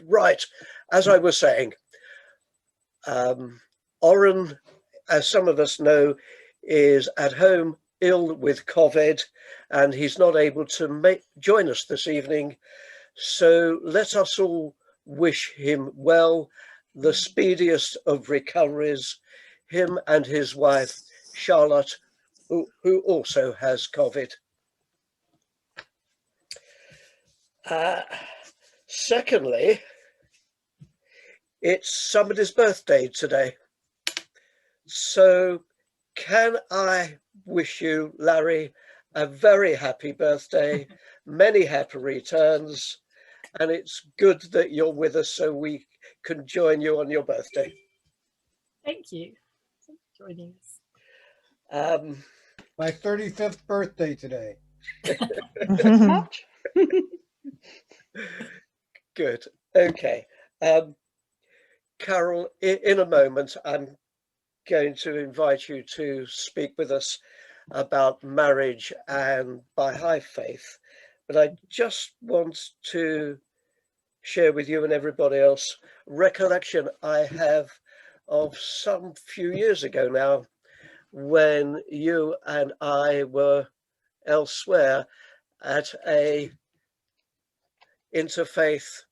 Right, as I was saying, Oren, as some of us know, is at home ill with COVID, and he's not able to join us this evening. So let us all wish him well, the speediest of recoveries, him and his wife, Charlotte, who also has COVID. Secondly, it's somebody's birthday today. So can I wish you, Larry, a very happy birthday, many happy returns, and it's good that you're with us so we can join you on your birthday. Thank you for joining us. My 35th birthday today. Good. Okay. Carol, in a moment, I'm going to invite you to speak with us about marriage and Baha'i faith. But I just want to share with you and everybody else recollection I have of some few years ago now, when you and I were elsewhere at a interfaith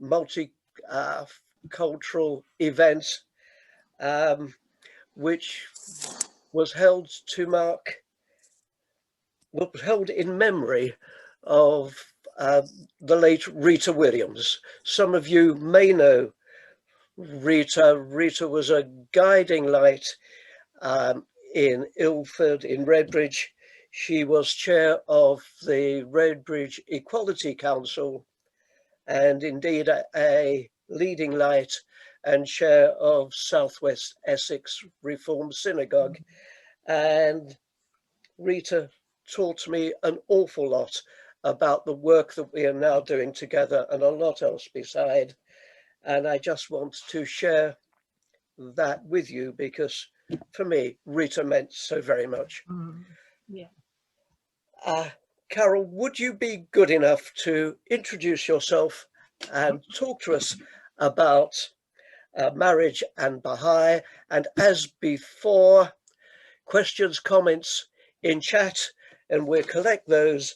multicultural event, which was held in memory of the late Rita Williams. Some of you may know Rita. Rita was a guiding light in Ilford, in Redbridge. She was chair of the Redbridge Equality Council, and indeed a leading light and chair of Southwest Essex Reformed Synagogue. And Rita taught me an awful lot about the work that we are now doing together, and a lot else beside. And I just want to share that with you because for me, Rita meant so very much. Yeah. Carol, would you be good enough to introduce yourself and talk to us about marriage and Baha'i? And as before, questions, comments in chat, and we'll collect those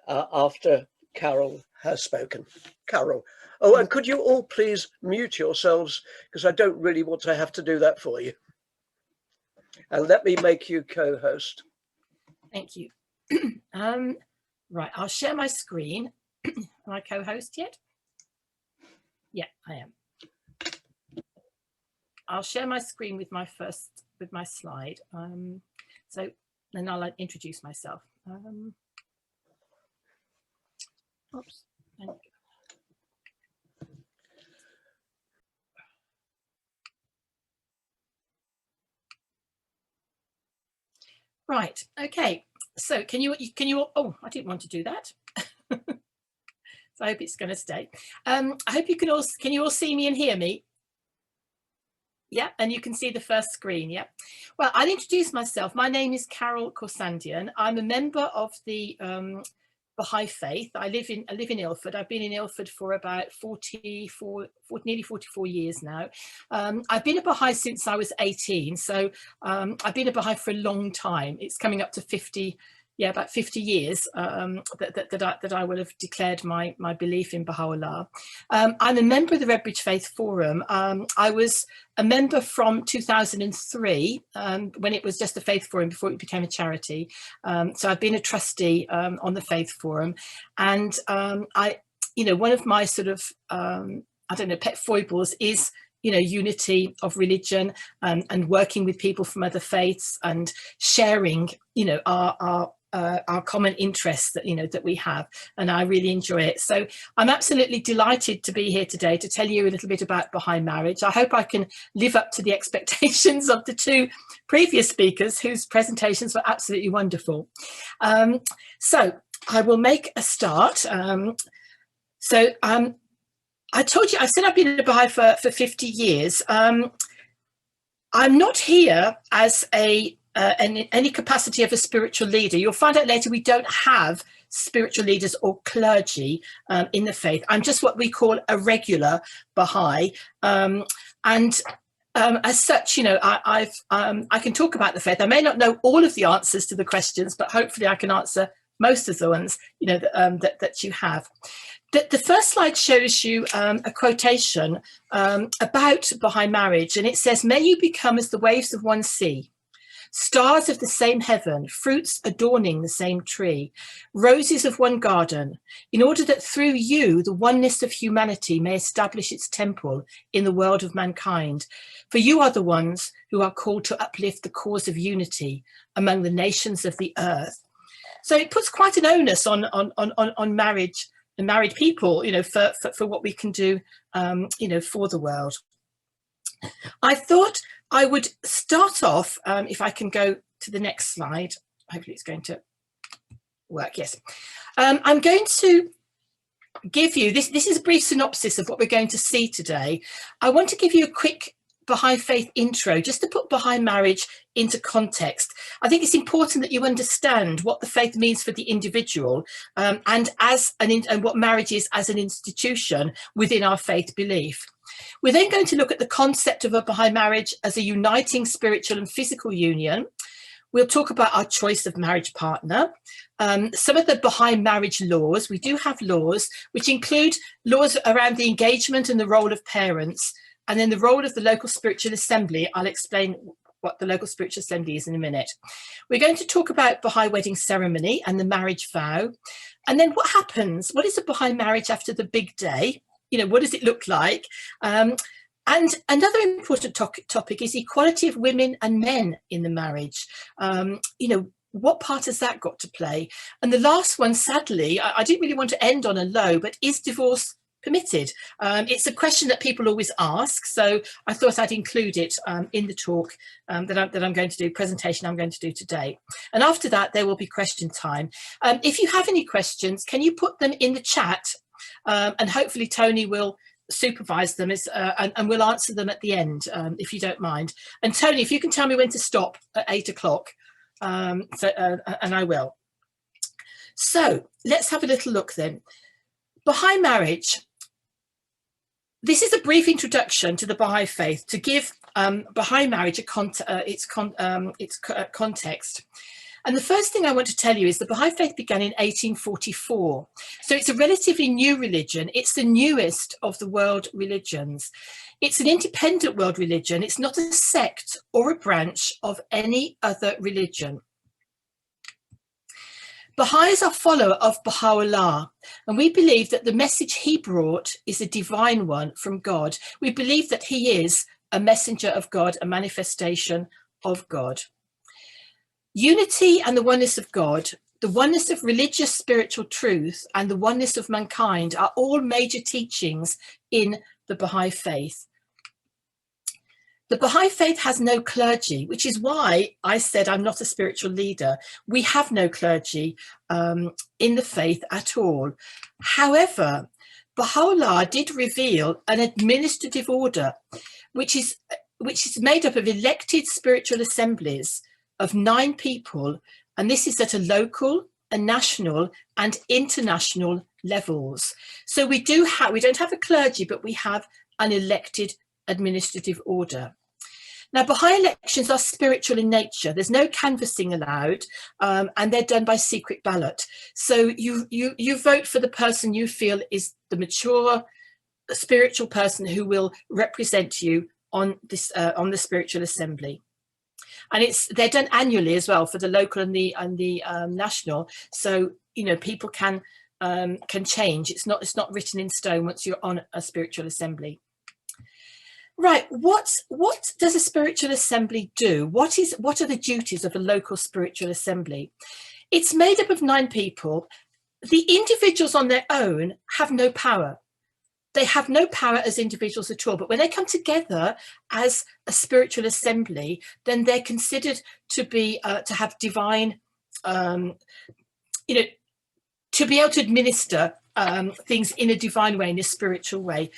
after Carol has spoken. Carol. Oh, and could you all please mute yourselves, because I don't really want to have to do that for you. And let me make you co-host. Thank you. Right, I'll share my screen. Am I co-host yet? Yeah, I am. I'll share my screen with my slide. So then I'll introduce myself. Oops. Thank you. Right. Okay. So can you? Oh, I didn't want to do that. So I hope it's going to stay. I hope you can all. Can you all see me and hear me? Yeah, and you can see the first screen. Yeah. Well, I'll introduce myself. My name is Carol Khorsandyon. I'm a member of the Baha'i faith. I live in Ilford. I've been in Ilford for about nearly 44 years now. I've been a Baha'i since I was 18. So I've been a Baha'i for a long time. It's coming up to 50. Yeah, about 50 years that I will have declared my belief in Baha'u'llah. I'm a member of the Redbridge Faith Forum. I was a member from 2003 when it was just a faith forum before it became a charity. So I've been a trustee on the Faith Forum, and one of my sort of pet foibles is unity of religion and working with people from other faiths and sharing our common interests that we have, and I really enjoy it. So I'm absolutely delighted to be here today to tell you a little bit about Baha'i marriage. I hope I can live up to the expectations of the two previous speakers whose presentations were absolutely wonderful. So I will make a start. I told you, I said I've been a Baha'i for 50 years. I'm not here as a any capacity of a spiritual leader. You'll find out later we don't have spiritual leaders or clergy in the faith. I'm just what we call a regular Baha'i, as such, you know, I can talk about the faith. I may not know all of the answers to the questions, but hopefully I can answer most of the ones, you know, that you have. The first slide shows you a quotation about Baha'i marriage, and it says, "May you become as the waves of one sea, stars of the same heaven, fruits adorning the same tree, roses of one garden, in order that through you the oneness of humanity may establish its temple in the world of mankind. For you are the ones who are called to uplift the cause of unity among the nations of the earth." So it puts quite an onus on marriage and married people, you know, for what we can do, you know, for the world. I thought I would start off, if I can go to the next slide. Hopefully it's going to work. Yes. I'm going to give you, this is a brief synopsis of what we're going to see today. I want to give you a quick Baha'i faith intro, just to put Baha'i marriage into context. I think it's important that you understand what the faith means for the individual, and what marriage is as an institution within our faith belief. We're then going to look at the concept of a Baha'i marriage as a uniting spiritual and physical union. We'll talk about our choice of marriage partner, some of the Baha'i marriage laws. We do have laws, which include laws around the engagement and the role of parents, and then the role of the local spiritual assembly. I'll explain what the local spiritual assembly is in a minute. We're going to talk about Baha'i wedding ceremony and the marriage vow. And then what happens? What is a Baha'i marriage after the big day? You know, what does it look like? And another important topic is equality of women and men in the marriage. You know, what part has that got to play? And the last one, sadly, I didn't really want to end on a low, but is divorce permitted? It's a question that people always ask, so I thought I'd include it in the talk that I'm going to do, presentation I'm going to do today. And after that, there will be question time. If you have any questions, can you put them in the chat? And hopefully Tony will supervise them and we'll answer them at the end, if you don't mind. And Tony, if you can tell me when to stop at 8 o'clock, and I will. So let's have a little look then. Baha'i marriage. This is a brief introduction to the Baha'i faith to give Baha'i marriage its context. And the first thing I want to tell you is the Baha'i faith began in 1844. So it's a relatively new religion. It's the newest of the world religions. It's an independent world religion. It's not a sect or a branch of any other religion. Baha'is are followers of Baha'u'llah, and we believe that the message he brought is a divine one from God. We believe that he is a messenger of God, a manifestation of God. Unity and the oneness of God, the oneness of religious spiritual truth, and the oneness of mankind are all major teachings in the Baha'i faith. The Baha'i faith has no clergy, which is why I said I'm not a spiritual leader. We have no clergy in the faith at all. However, Baha'u'llah did reveal an administrative order, which is made up of elected spiritual assemblies of 9 people, and this is at a local, a national, and international levels. So we don't have a clergy, but we have an elected administrative order. Now, Baha'i elections are spiritual in nature. There's no canvassing allowed, and they're done by secret ballot. So you vote for the person you feel is the mature spiritual person who will represent you on the spiritual assembly. And they're done annually as well for the local and the national. So you know, people can change. It's not written in stone once you're on a spiritual assembly. Right, what does a spiritual assembly do? What are the duties of a local spiritual assembly? It's made up of 9 people. The individuals on their own have no power. They have no power as individuals at all. But when they come together as a spiritual assembly, then they're considered to be to have divine, you know, to be able to administer things in a divine way, in a spiritual way,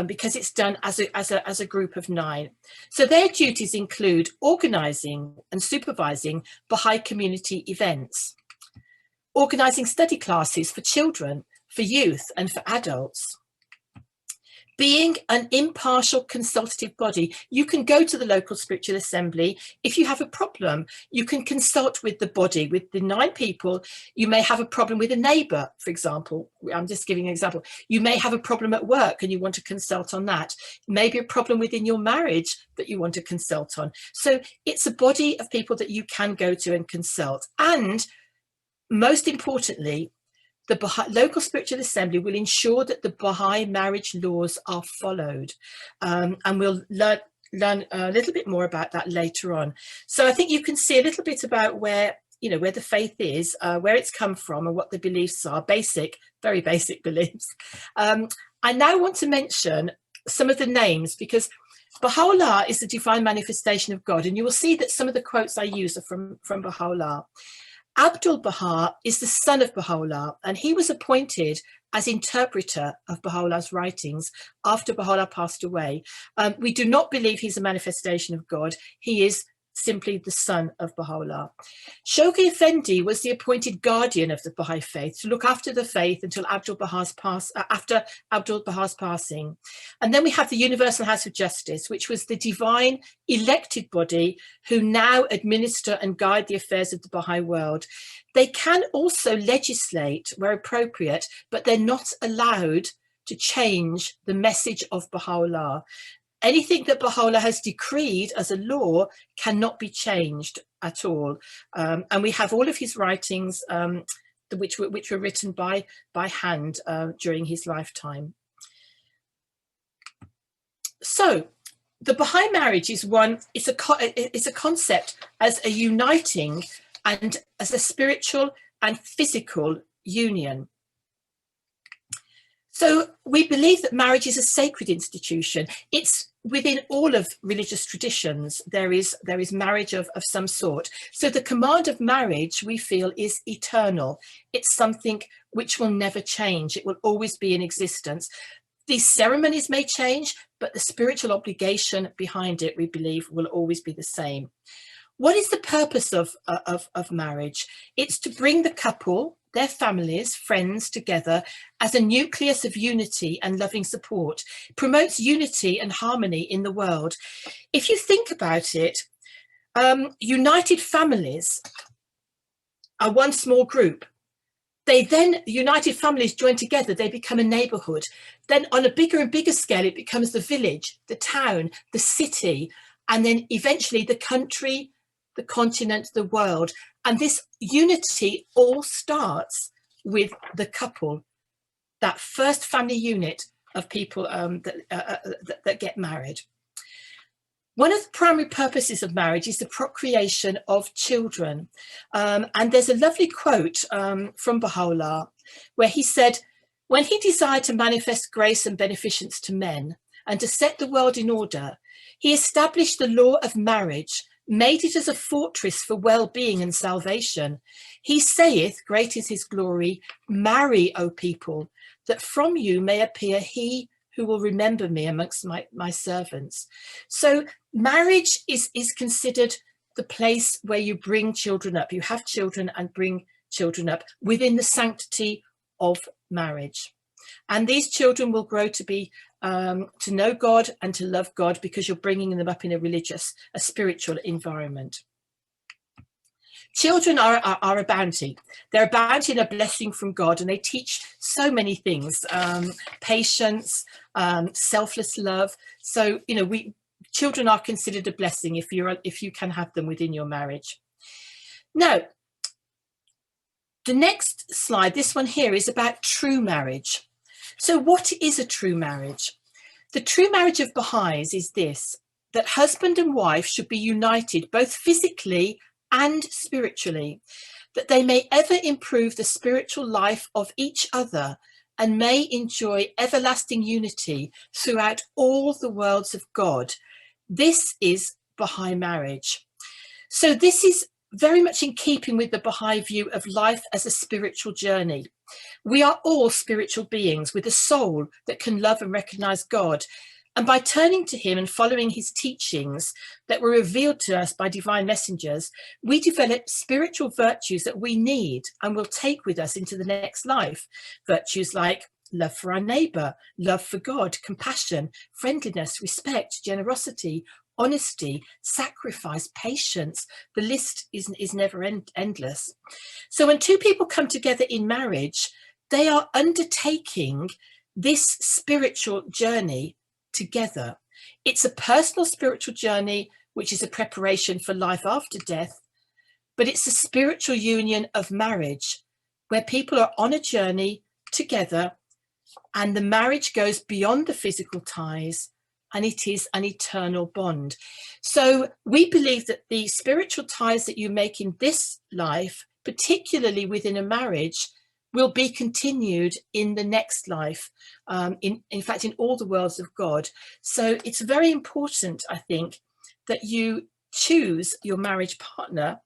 because it's done as a group of 9. So their duties include organising and supervising Baha'i community events, organising study classes for children, for youth and for adults. Being an impartial consultative body, you can go to the local spiritual assembly. If you have a problem, you can consult with the body, with the 9 people. You may have a problem with a neighbour, for example. I'm just giving an example. You may have a problem at work and you want to consult on that. Maybe a problem within your marriage that you want to consult on. So it's a body of people that you can go to and consult. And most importantly, the local spiritual assembly will ensure that the Baha'i marriage laws are followed, and we'll learn a little bit more about that later on. So I think you can see a little bit about where the faith is, where it's come from, and what the beliefs are. Very basic beliefs. I now want to mention some of the names, because Baha'u'llah is the divine manifestation of God, and you will see that some of the quotes I use are from Baha'u'llah. Abdul-Baha is the son of Baha'u'llah, and he was appointed as interpreter of Baha'u'llah's writings after Baha'u'llah passed away. We do not believe he's a manifestation of God. He is simply the son of Baha'u'llah. Shoghi Effendi was the appointed guardian of the Baha'i faith to look after the faith until after Abdul-Baha's passing. And then we have the Universal House of Justice, which was the divine elected body who now administer and guide the affairs of the Baha'i world. They can also legislate where appropriate, but they're not allowed to change the message of Baha'u'llah. Anything that Baha'u'llah has decreed as a law cannot be changed at all. And we have all of his writings, which were written by hand during his lifetime. So the Baha'i marriage is it's a concept as a uniting and as a spiritual and physical union. So we believe that marriage is a sacred institution. It's within all of religious traditions, there is marriage of some sort. So the command of marriage, we feel, is eternal. It's something which will never change. It will always be in existence. These ceremonies may change, but the spiritual obligation behind it, we believe, will always be the same. What is the purpose of marriage? It's to bring the couple, their families, friends together as a nucleus of unity and loving support. It promotes unity and harmony in the world. If you think about it, united families are one small group. United families join together, they become a neighbourhood. Then on a bigger and bigger scale, it becomes the village, the town, the city, and then eventually the country, the continent, the world. And this unity all starts with the couple, that first family unit of people that get married. One of the primary purposes of marriage is the procreation of children. And there's a lovely quote from Baha'u'llah where he said, when he desired to manifest grace and beneficence to men and to set the world in order, he established the law of marriage, made it as a fortress for well-being and salvation. He saith, great is his glory, marry, O people, that from you may appear he who will remember me amongst my servants. So marriage is considered the place where you bring children up. You have children and bring children up within the sanctity of marriage. And these children will grow to be to know God and to love God, because you're bringing them up in a spiritual environment. Children are a bounty. They're a bounty and a blessing from God, and they teach so many things: patience, selfless love. So children are considered a blessing if you can have them within your marriage. Now, the next slide, this one here, is about true marriage. So what is a true marriage? The true marriage of Baha'is is this: that husband and wife should be united both physically and spiritually, that they may ever improve the spiritual life of each other and may enjoy everlasting unity throughout all the worlds of God. This is Baha'i marriage. So this is very much in keeping with the Baha'i view of life as a spiritual journey. We are all spiritual beings with a soul that can love and recognize God. And by turning to him and following his teachings that were revealed to us by divine messengers, we develop spiritual virtues that we need and will take with us into the next life. Virtues like love for our neighbor, love for God, compassion, friendliness, respect, generosity, honesty, sacrifice, patience. The list is never endless. So when two people come together in marriage, they are undertaking this spiritual journey together. It's a personal spiritual journey, which is a preparation for life after death, but it's a spiritual union of marriage where people are on a journey together, and the marriage goes beyond the physical ties, and it is an eternal bond. So we believe that the spiritual ties that you make in this life, particularly within a marriage, will be continued in the next life, in fact, in all the worlds of God. So it's very important, I think, that you choose your marriage partner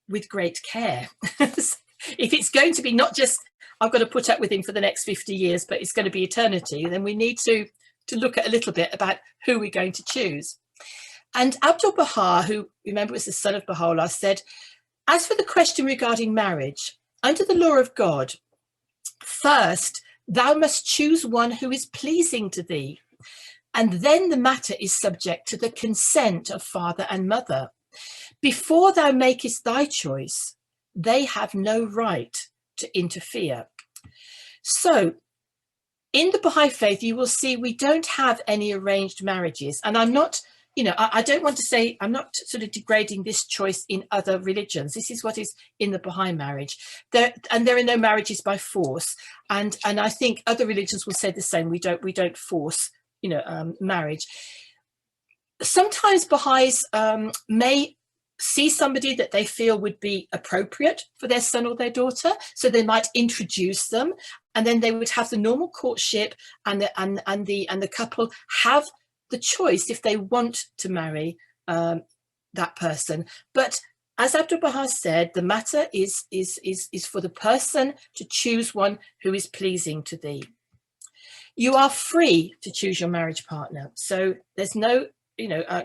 with great care. If it's going to be not just, I've got to put up with him for the next 50 years, but it's going to be eternity, then we need to look at a little bit about who we're going to choose. And Abdu'l-Baha, who, remember, was the son of Baha'u'llah, said, as for the question regarding marriage, under the law of God, first, thou must choose one who is pleasing to thee, and then the matter is subject to the consent of father and mother. Before thou makest thy choice, they have no right to interfere. So, in the Baha'i faith, you will see we don't have any arranged marriages. And I'm not, I don't want to say, I'm not sort of degrading this choice in other religions. This is what is in the Baha'i marriage. There are no marriages by force. And I think other religions will say the same. We don't force, marriage. Sometimes Baha'is may see somebody that they feel would be appropriate for their son or their daughter, so they might introduce them, and then they would have the normal courtship, and the couple have the choice if they want to marry that person. But as Abdu'l-Baha said, the matter is for the person to choose one who is pleasing to thee. You are free to choose your marriage partner, so there's no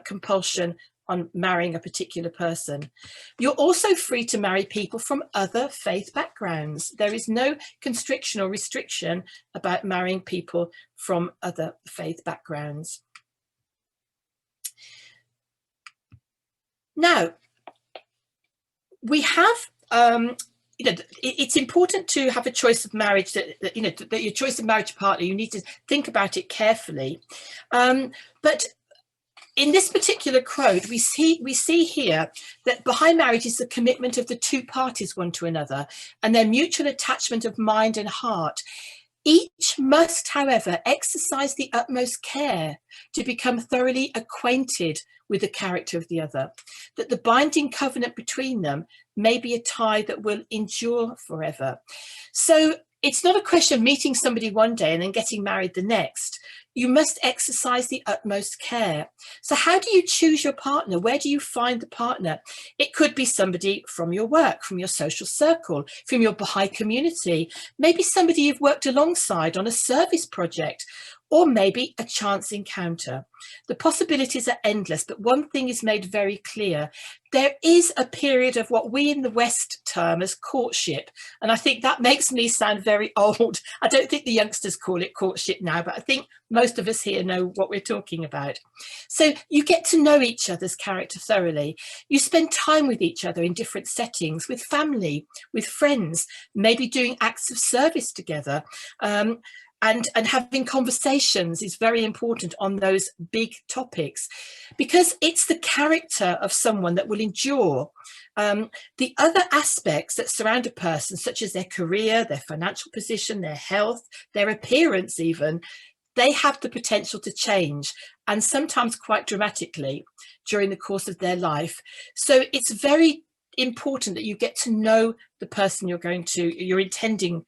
compulsion on marrying a particular person. You're also free to marry people from other faith backgrounds. There is no constriction or restriction about marrying people from other faith backgrounds. Now, we have, it's important to have a choice of marriage that your choice of marriage partner, you need to think about it carefully. But in this particular quote, we see here that Baha'i marriage is the commitment of the two parties one to another and their mutual attachment of mind and heart. Each must, however, exercise the utmost care to become thoroughly acquainted with the character of the other, that the binding covenant between them may be a tie that will endure forever. So it's not a question of meeting somebody one day and then getting married the next. You must exercise the utmost care. So how do you choose your partner? Where do you find the partner? It could be somebody from your work, from your social circle, from your Baha'i community, maybe somebody you've worked alongside on a service project, or maybe a chance encounter. The possibilities are endless, but one thing is made very clear. There is a period of what we in the West term as courtship, and I think that makes me sound very old. I don't think the youngsters call it courtship now, but I think most of us here know what we're talking about. So you get to know each other's character thoroughly. You spend time with each other in different settings, with family, with friends, maybe doing acts of service together. And having conversations is very important on those big topics, because it's the character of someone that will endure. The other aspects that surround a person, such as their career, their financial position, their health, their appearance even, they have the potential to change, and sometimes quite dramatically during the course of their life. So it's very important that you get to know the person you're intending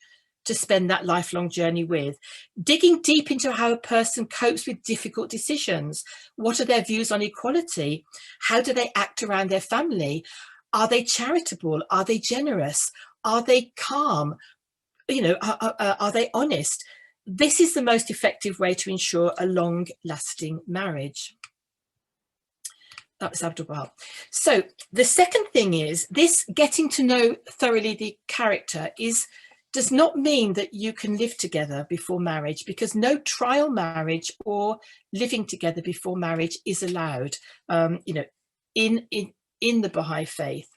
to spend that lifelong journey with. Digging deep into how a person copes with difficult decisions. What are their views on equality? How do they act around their family? Are they charitable? Are they generous? Are they calm? You know, are they honest? This is the most effective way to ensure a long-lasting marriage. That was Abdul-Baha. So the second thing is this: getting to know thoroughly the character does not mean that you can live together before marriage, because no trial marriage or living together before marriage is allowed, you know, in the Baha'i faith.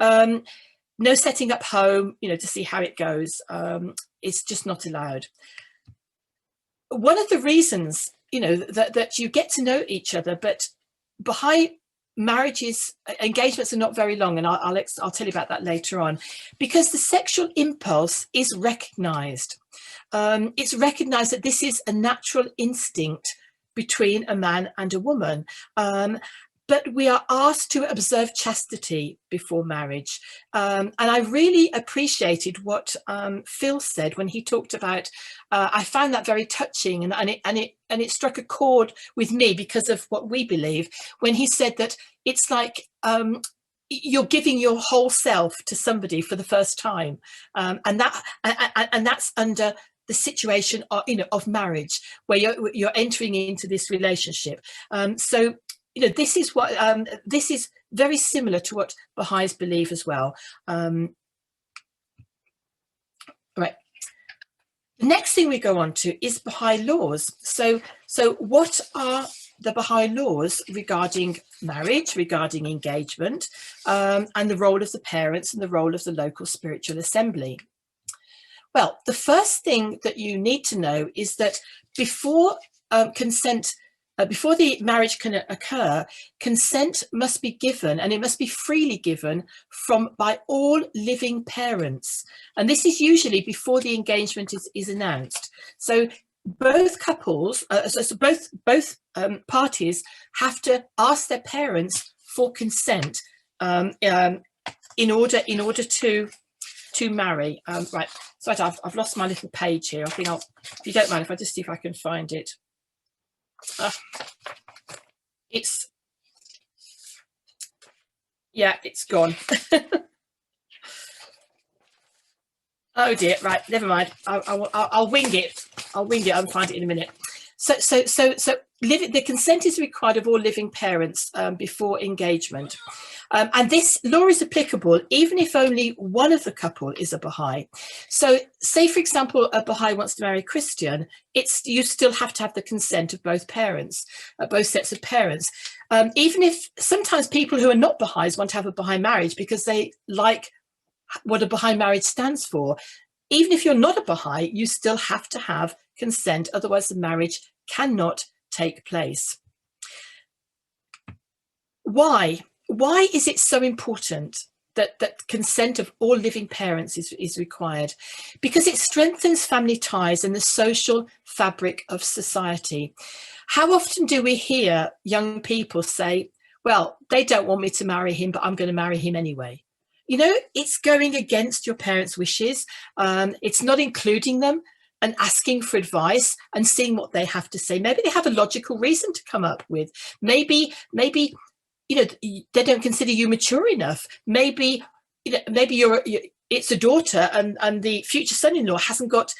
No setting up home, you know, to see how it goes. It's just not allowed. One of the reasons, you know, that you get to know each other, but Baha'i marriages, engagements are not very long, and I'll tell you about that later on, because the sexual impulse is recognized. It's recognized that this is a natural instinct between a man and a woman. But we are asked to observe chastity before marriage. And I really appreciated what Phil said when he talked about, I found that very touching, and it struck a chord with me because of what we believe, when he said that it's like you're giving your whole self to somebody for the first time. And that's under the situation of, you know, of marriage, where you're entering into this relationship. So, you know, this is what this is very similar to what Baha'is believe as well. Right. The next thing we go on to is Baha'i laws. So what are the Baha'i laws regarding marriage, regarding engagement, and the role of the parents and the role of the local spiritual assembly? Well, the first thing that you need to know is that before before the marriage can occur, consent must be given, and it must be freely given by all living parents. And this is usually before the engagement is announced. So both couples, both parties have to ask their parents for consent in order to marry. Right. So I've lost my little page here. I think if you don't mind, if I just see if I can find it. It's gone. Oh dear, right, never mind. I'll wing it. I'll find it in a minute. So the consent is required of all living parents before engagement. And this law is applicable even if only one of the couple is a Baha'i. So say, for example, a Baha'i wants to marry a Christian, you still have to have the consent of both parents, both sets of parents. Even if sometimes people who are not Baha'is want to have a Baha'i marriage because they like what a Baha'i marriage stands for. Even if you're not a Baha'i, you still have to have consent, otherwise the marriage cannot take place. Why? Why is it so important that consent of all living parents is required? Because it strengthens family ties and the social fabric of society. How often do we hear young people say, well, they don't want me to marry him, but I'm going to marry him anyway? You know, it's going against your parents' wishes. It's not including them and asking for advice and seeing what they have to say. Maybe they have a logical reason to come up with. Maybe you know, they don't consider you mature enough. Maybe, you know, maybe it's a daughter and the future son-in-law hasn't got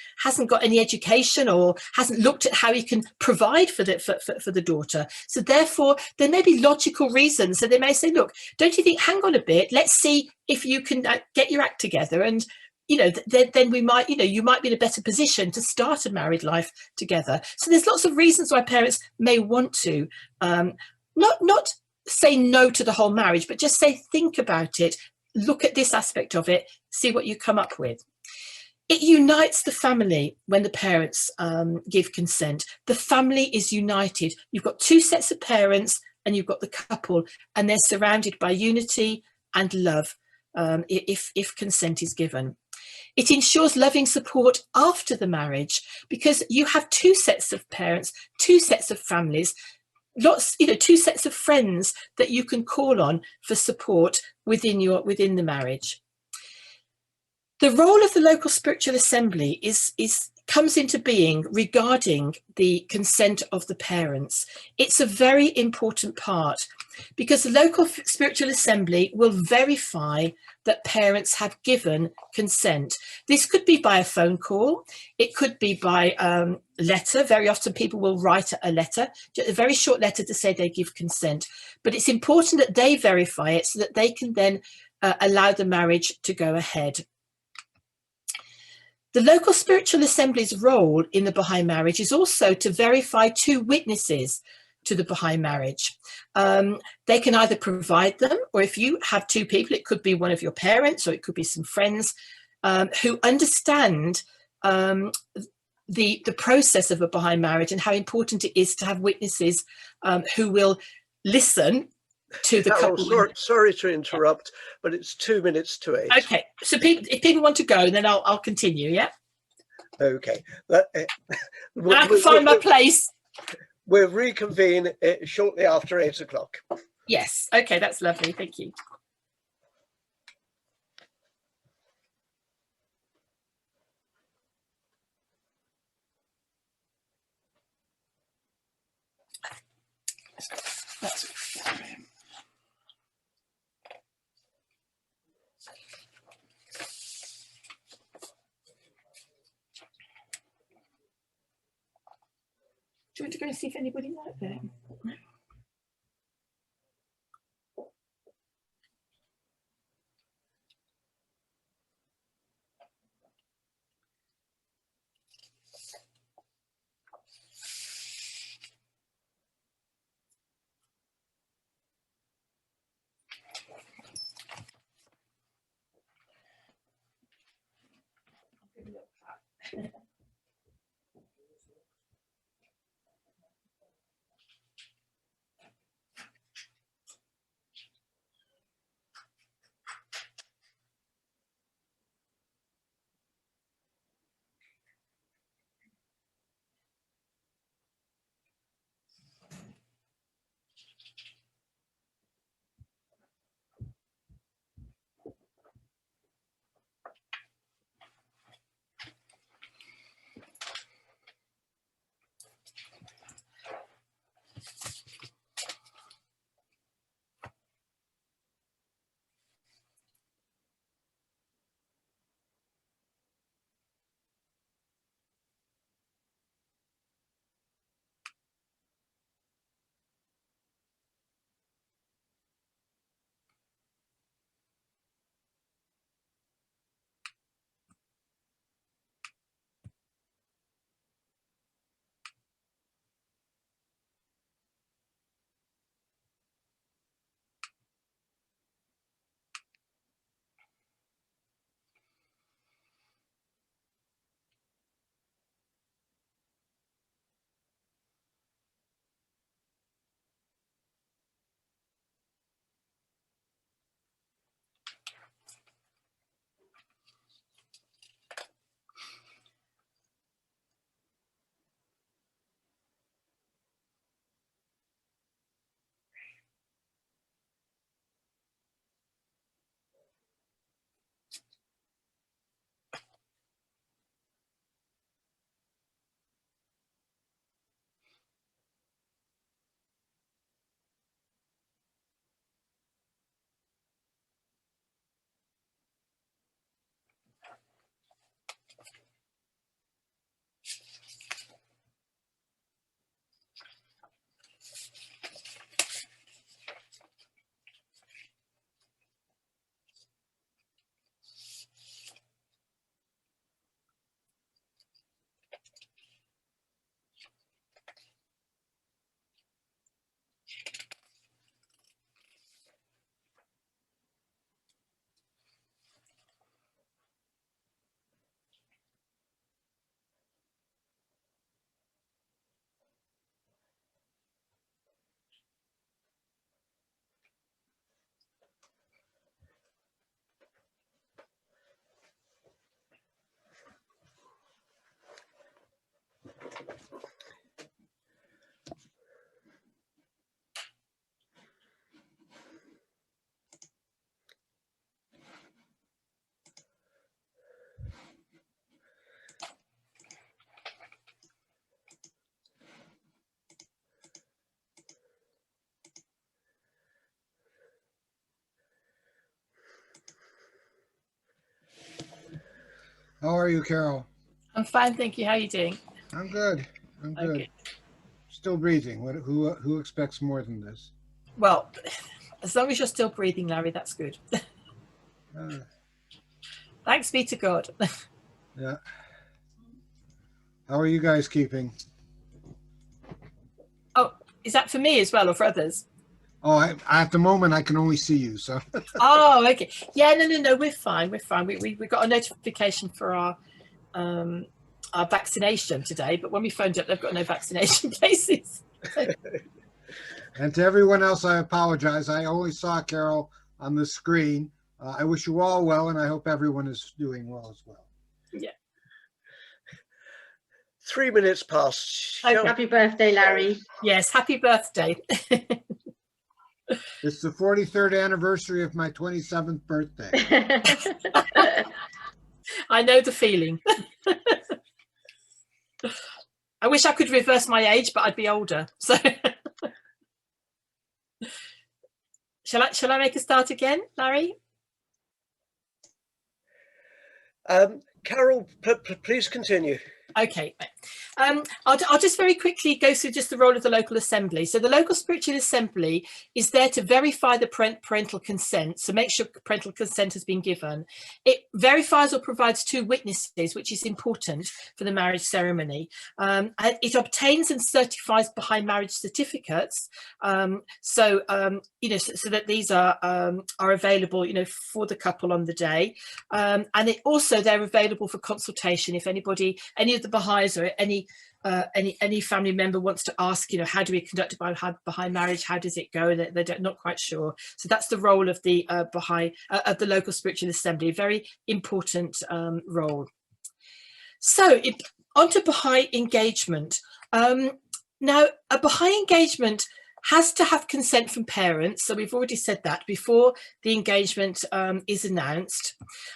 any education or hasn't looked at how he can provide for the daughter. So therefore, there may be logical reasons. So they may say, look, don't you think, hang on a bit, let's see if you can get your act together. And, you know, then we might, you know, you might be in a better position to start a married life together. So there's lots of reasons why parents may want to, not say no to the whole marriage, but just say, think about it, look at this aspect of it, see what you come up with. It unites the family when the parents give consent. The family is united. You've got two sets of parents and you've got the couple, and they're surrounded by unity and love if consent is given. It ensures loving support after the marriage, because you have two sets of parents, two sets of families, lots, you know, two sets of friends that you can call on for support within the marriage. The role of the local spiritual assembly comes into being regarding the consent of the parents. It's a very important part because the local spiritual assembly will verify that parents have given consent. This could be by a phone call. It could be by letter. Very often people will write a letter, a very short letter to say they give consent. But it's important that they verify it so that they can then allow the marriage to go ahead. The local spiritual assembly's role in the Baha'i marriage is also to verify two witnesses to the Baha'i marriage. They can either provide them, or if you have two people, it could be one of your parents or it could be some friends who understand the process of a Baha'i marriage and how important it is to have witnesses who will listen to the Carol, couple. sorry to interrupt, but it's 2 minutes to 8. Okay, so if people want to go, then I'll continue. Yeah. Okay. I can find my place. We'll reconvene shortly after 8 o'clock. Yes. Okay, that's lovely. Thank you. Do you want to go and see if anybody's out there? How are you, Carol? I'm fine, thank you. How are you doing? I'm good. I'm good. Okay. Still breathing. Who expects more than this? Well, as long as you're still breathing, Larry, that's good. Thanks be to God. Yeah. How are you guys keeping? Oh, is that for me as well or for others? Oh, at the moment I can only see you. So. Oh, okay. Yeah, no, we're fine. We're fine. We got a notification for our vaccination today, but when we phoned up, they've got no vaccination places. And to everyone else, I apologize. I only saw Carol on the screen. I wish you all well, and I hope everyone is doing well as well. Yeah. 3 minutes past. Okay. Happy birthday, Larry. Yes, happy birthday. It's the 43rd anniversary of my 27th birthday. I know the feeling. I wish I could reverse my age, but I'd be older. So shall I make a start again, Larry? Carol, please continue. Okay. I'll just very quickly go through just the role of the local assembly. So the local spiritual assembly is there to verify the parental consent, so make sure parental consent has been given. It verifies or provides two witnesses, which is important for the marriage ceremony. It obtains and certifies Baha'i marriage certificates, so that these are available, for the couple on the day, and they're available for consultation if any of the Baha'is or any family member wants to ask, how do we conduct a Baha'i marriage? How does it go? They're not quite sure. So that's the role of the Baha'i, of the local spiritual assembly, a very important role. So on to Baha'i engagement. Now, a Baha'i engagement has to have consent from parents. So we've already said that before the engagement is announced.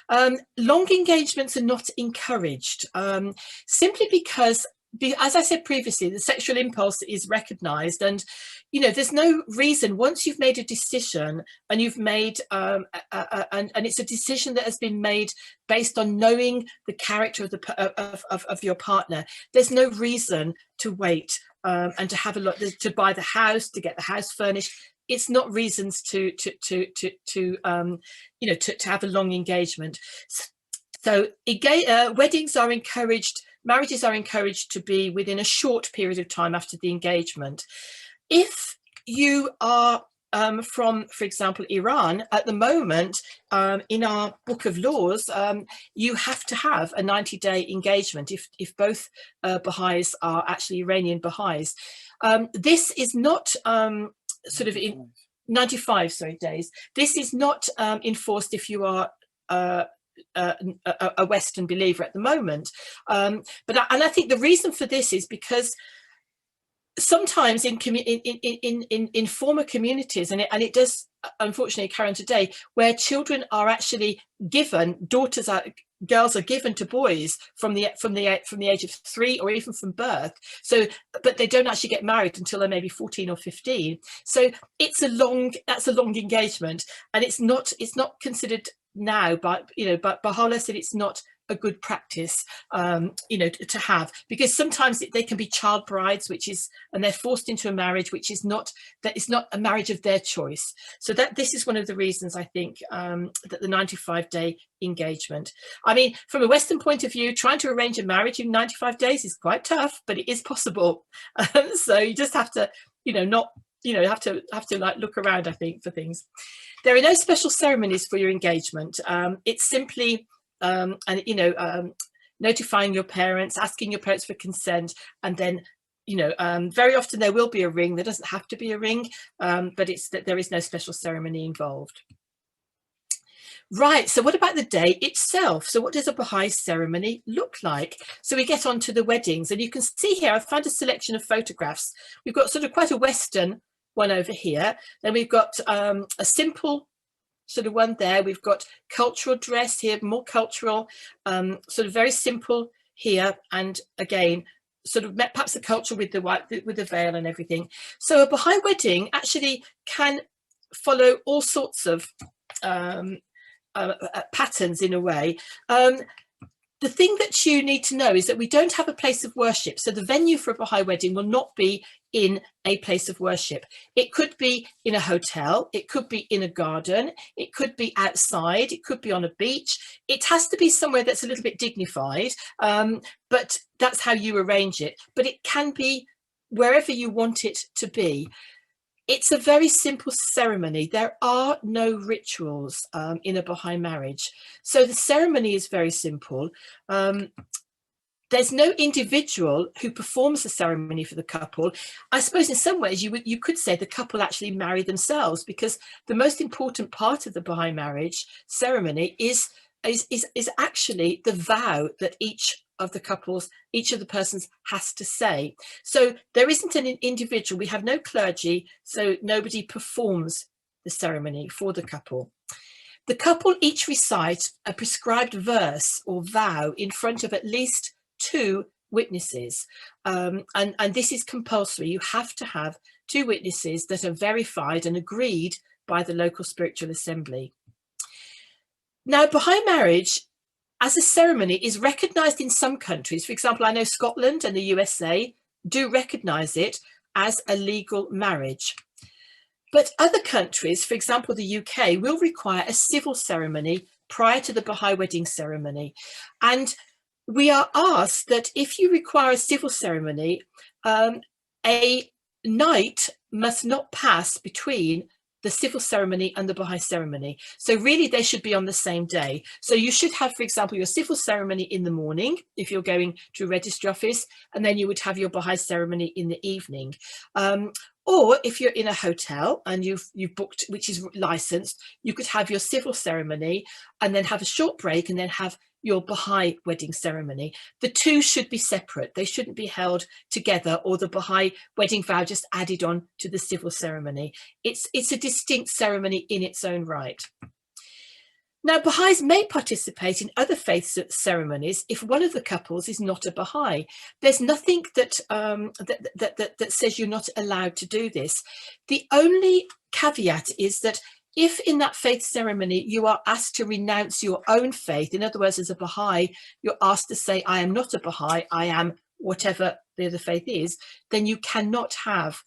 Long engagements are not encouraged, simply because, as I said previously, the sexual impulse is recognized, and there's no reason, once you've made a decision and you've made and it's a decision that has been made based on knowing the character of your partner, there's no reason to wait and to have a lot, to buy the house, to get the house furnished. It's not reasons to have a long engagement. So weddings are encouraged, marriages are encouraged to be within a short period of time after the engagement. If you are from, for example, Iran, at the moment, in our book of laws, you have to have a 90-day engagement if both Baha'is are actually Iranian Baha'is. This is not in 95 days. This is not enforced if you are a Western believer at the moment. And I think the reason for this is because sometimes in former communities, and it does unfortunately occur in today, where children are actually given, girls are given to boys from the age of 3 or even from birth. So, but they don't actually get married until they're maybe 14 or 15. So that's a long engagement, and it's not considered now, but Baha'u'llah said it's not a good practice to have, because sometimes they can be child brides, and they're forced into a marriage which is not a marriage of their choice. So this is one of the reasons I think that the 95-day engagement, I mean, from a Western point of view, trying to arrange a marriage in 95 days is quite tough, but it is possible. So you just have to have to like look around, I think, for things. There are no special ceremonies for your engagement. It's simply notifying your parents, asking your parents for consent, and then very often there will be a ring. There doesn't have to be a ring, but it's that there is no special ceremony involved. Right, so what about the day itself? So what does a Baha'i ceremony look like? So we get on to the weddings, and you can see here I've found a selection of photographs. We've got sort of quite a Western one over here, then we've got a simple sort of one there. We've got cultural dress here, more cultural, sort of very simple here, and again sort of perhaps the culture with the veil and everything. So a Baha'i wedding actually can follow all sorts of patterns in a way. the thing that you need to know is that we don't have a place of worship. So the venue for a Baha'i wedding will not be in a place of worship. It could be in a hotel, it could be in a garden, it could be outside, it could be on a beach. It has to be somewhere that's a little bit dignified, but that's how you arrange it. But it can be wherever you want it to be. It's a very simple ceremony. There are no rituals in a Baha'i marriage. So the ceremony is very simple. There's no individual who performs the ceremony for the couple. I suppose in some ways you could say the couple actually marry themselves, because the most important part of the Baha'i marriage ceremony is actually the vow that each of the persons has to say. So there isn't an individual, we have no clergy, so nobody performs the ceremony for the couple. The couple each recite a prescribed verse or vow in front of at least 2 witnesses, and this is compulsory. You have to have 2 witnesses that are verified and agreed by the local spiritual assembly. Now, Baha'i marriage as a ceremony is recognised in some countries. For example, I know Scotland and the USA do recognise it as a legal marriage. But other countries, for example, the UK, will require a civil ceremony prior to the Baha'i wedding ceremony. And we are asked that if you require a civil ceremony, a night must not pass between the civil ceremony and the Baha'i ceremony. So really they should be on the same day. So you should have, for example, your civil ceremony in the morning, if you're going to a registry office, and then you would have your Baha'i ceremony in the evening. Or if you're in a hotel and you've booked, which is licensed, you could have your civil ceremony and then have a short break and then have your Baha'i wedding ceremony. The 2 should be separate. They shouldn't be held together, or the Baha'i wedding vow just added on to the civil ceremony. It's a distinct ceremony in its own right. Now, Baha'is may participate in other faith ceremonies if one of the couples is not a Baha'i. There's nothing that says you're not allowed to do this. The only caveat is that if in that faith ceremony you are asked to renounce your own faith, in other words, as a Baha'i, you're asked to say, I am not a Baha'i, I am whatever the other faith is, then you cannot have,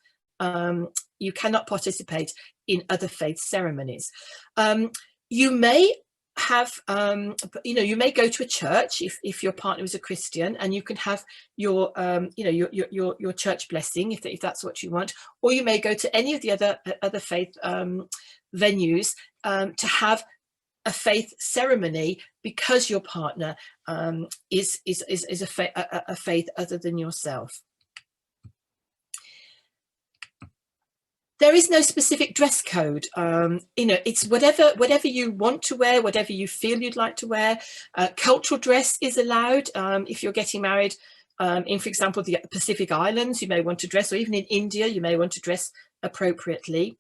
you cannot participate in other faith ceremonies. You may have, you may go to a church if your partner is a Christian, and you can have your, your church blessing if that's what you want, or you may go to any of the other faith venues to have a faith ceremony because your partner is a faith other than yourself. There is no specific dress code. It's whatever you want to wear, whatever you feel you'd like to wear. Cultural dress is allowed if you're getting married in, for example, the Pacific Islands. You may want to dress, or even in India, you may want to dress appropriately.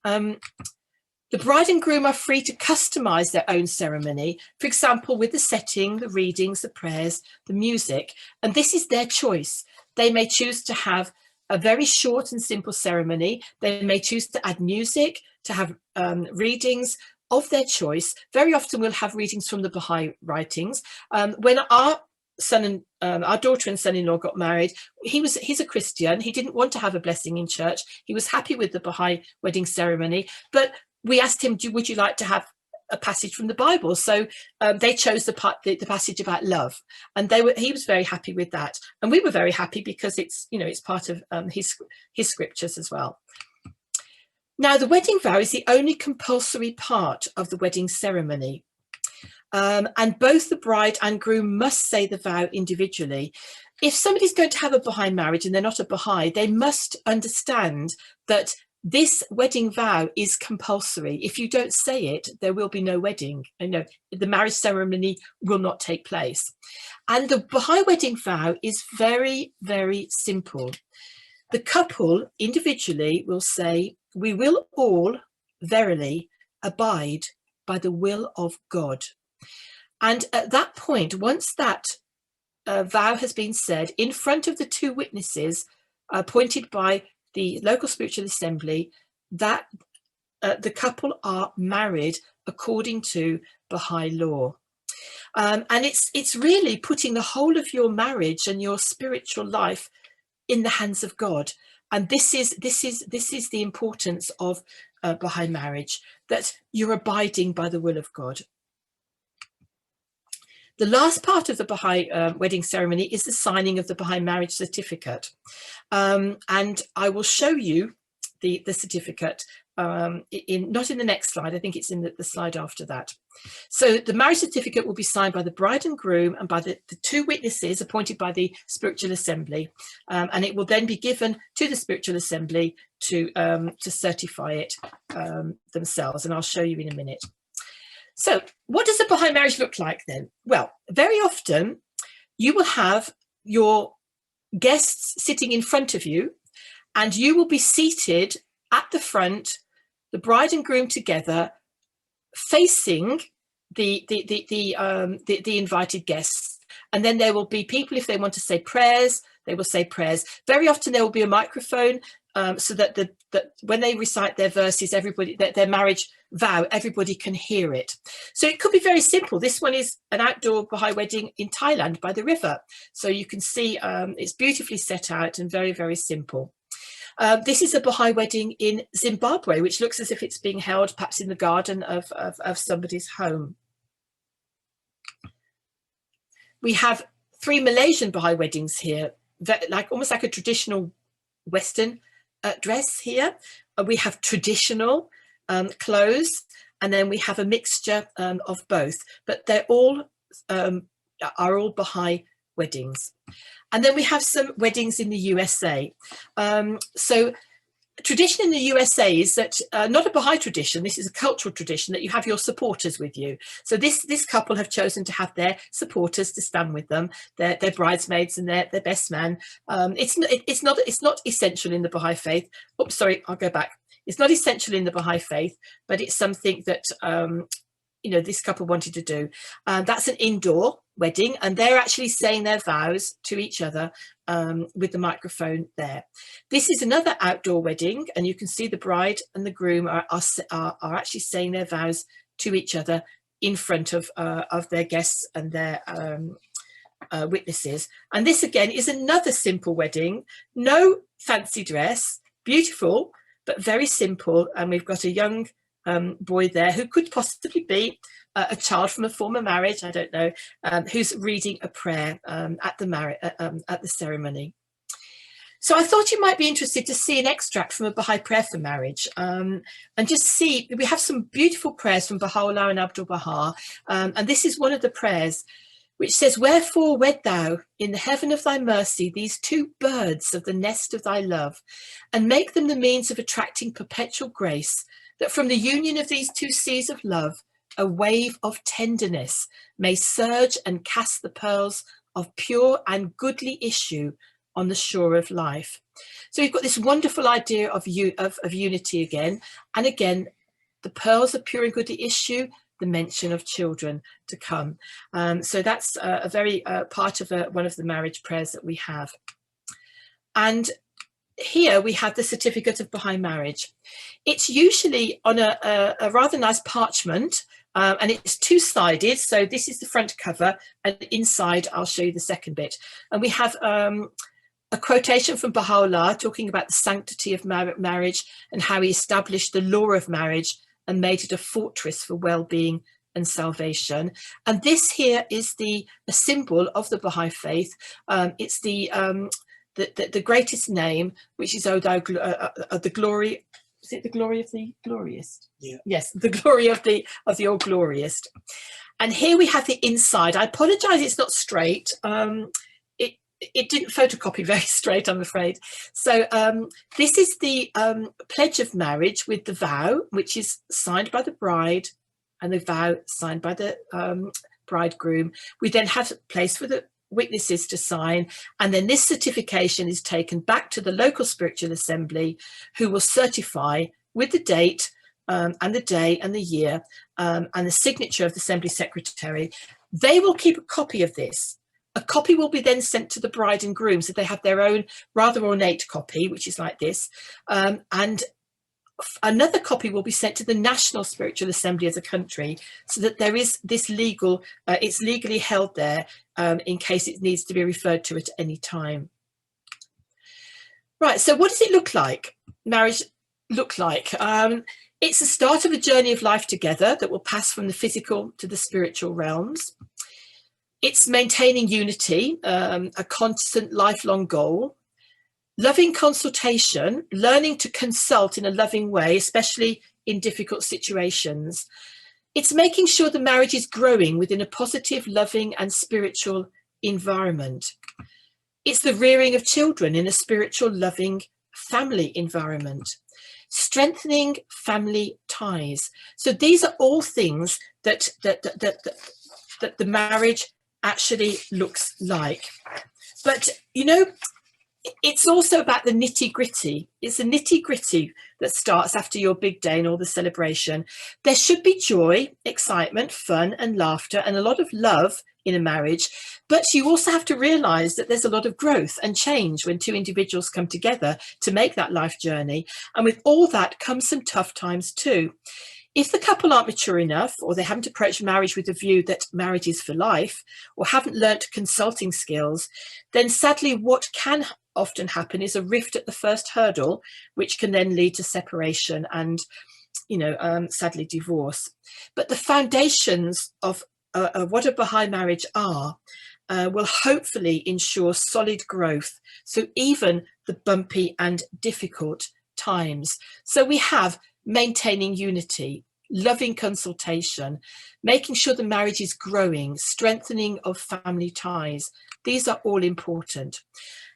The bride and groom are free to customize their own ceremony, for example, with the setting, the readings, the prayers, the music, and this is their choice. They may choose to have a very short and simple ceremony. They may choose to add music, to have readings of their choice. Very often we'll have readings from the Baha'i writings. When our daughter and son-in-law got married, he's a Christian. He didn't want to have a blessing in church. He was happy with the Baha'i wedding ceremony, but we asked him, would you like to have a passage from the Bible? So they chose the passage about love, and he was very happy with that, and we were very happy because it's part of his scriptures as well. Now, the wedding vow is the only compulsory part of the wedding ceremony, and both the bride and groom must say the vow individually. If somebody's going to have a Baha'i marriage and they're not a Baha'i, they must understand that this wedding vow is compulsory. If you don't say it, there will be no wedding. The marriage ceremony will not take place. And the Baha'i wedding vow is very, very simple. The couple individually will say, we will all verily abide by the will of God. And at that point, once that vow has been said in front of the 2 witnesses appointed by the local spiritual assembly, that the couple are married according to Baha'i law. And it's really putting the whole of your marriage and your spiritual life in the hands of God. And this is the importance of Baha'i marriage, that you're abiding by the will of God. The last part of the Baha'i wedding ceremony is the signing of the Baha'i marriage certificate. And I will show you the certificate not in the next slide. I think it's in the slide after that. So the marriage certificate will be signed by the bride and groom and by the two witnesses appointed by the spiritual assembly. And it will then be given to the spiritual assembly to certify it themselves. And I'll show you in a minute. So what does a Baha'i marriage look like then? Well, very often you will have your guests sitting in front of you, and you will be seated at the front, the bride and groom together, facing the invited guests. And then there will be people, if they want to say prayers, they will say prayers. Very often there will be a microphone so that when they recite their verses, everybody, their marriage vow, everybody can hear it. So it could be very simple. This one is an outdoor Baha'i wedding in Thailand by the river. So you can see it's beautifully set out and very, very simple. This is a Baha'i wedding in Zimbabwe, which looks as if it's being held perhaps in the garden of somebody's home. We have 3 Malaysian Baha'i weddings here, almost like a traditional Western dress here. We have traditional clothes, and then we have a mixture of both, but they're all are all Baha'i weddings. And then we have some weddings in the USA. So tradition in the USA is that not a Baha'i tradition, this is a cultural tradition, that you have your supporters with you. So this couple have chosen to have their supporters to stand with them, their bridesmaids and their best man. It's not essential in the Baha'i faith. Oops, sorry, I'll go back. It's not essential in the Baha'i faith, but it's something that this couple wanted to do. That's an indoor wedding, and they're actually saying their vows to each other with the microphone there. This is another outdoor wedding, and you can see the bride and the groom are actually saying their vows to each other in front of their guests and their witnesses. And this again is another simple wedding, no fancy dress, beautiful but very simple. And we've got a young boy there who could possibly be a child from a former marriage, I don't know, who's reading a prayer at the ceremony. So I thought you might be interested to see an extract from a Baha'i prayer for marriage, and just see, we have some beautiful prayers from Baha'u'llah and Abdul Baha, and this is one of the prayers which says, "Wherefore wed thou in the heaven of thy mercy these 2 birds of the nest of thy love, and make them the means of attracting perpetual grace, that from the union of these 2 seas of love, a wave of tenderness may surge and cast the pearls of pure and goodly issue on the shore of life." So we've got this wonderful idea of unity again. And again, the pearls of pure and goodly issue, the mention of children to come. So that's a very part of one of the marriage prayers that we have. And here we have the certificate of Baha'i marriage. It's usually on a rather nice parchment, and it's 2-sided. So this is the front cover, and inside I'll show you the second bit. And we have a quotation from Baha'u'llah talking about the sanctity of marriage and how he established the law of marriage and made it a fortress for well-being and salvation. And this here is a symbol of the Baha'i faith. It's the greatest name, which is the glory. Is it the glory of the glorious? Yeah. Yes, the glory of the all glorious. And here we have the inside. I apologize, it's not straight. It didn't photocopy very straight, I'm afraid. So this is the pledge of marriage with the vow, which is signed by the bride, and the vow signed by the bridegroom. We then have a place for the witnesses to sign, and then this certification is taken back to the local spiritual assembly, who will certify with the date and the day and the year and the signature of the assembly secretary. They will keep a copy of this. A copy will be then sent to the bride and groom, so they have their own rather ornate copy, which is like this. And another copy will be sent to the National Spiritual Assembly as a country, so that there is this legal, it's legally held there in case it needs to be referred to at any time. Right, so what does it look like? Marriage look like? It's the start of a journey of life together that will pass from the physical to the spiritual realms. It's maintaining unity, a constant lifelong goal. Loving consultation, learning to consult in a loving way, especially in difficult situations. It's making sure the marriage is growing within a positive, loving and spiritual environment. It's the rearing of children in a spiritual, loving family environment. Strengthening family ties. So these are all things that the marriage actually looks like. But, you know, it's also about the nitty-gritty. It's the nitty-gritty that starts after your big day and all the celebration. There should be joy, excitement, fun and laughter and a lot of love in a marriage, but you also have to realize that there's a lot of growth and change when two individuals come together to make that life journey. And with all that comes some tough times too. If the couple aren't mature enough, or they haven't approached marriage with the view that marriage is for life, or haven't learnt consulting skills, then sadly what can often happen is a rift at the first hurdle, which can then lead to separation and, you know, sadly divorce. But the foundations of what a Baha'i marriage are will hopefully ensure solid growth. So even the bumpy and difficult times. So we have maintaining unity, loving consultation, making sure the marriage is growing, strengthening of family ties. These are all important,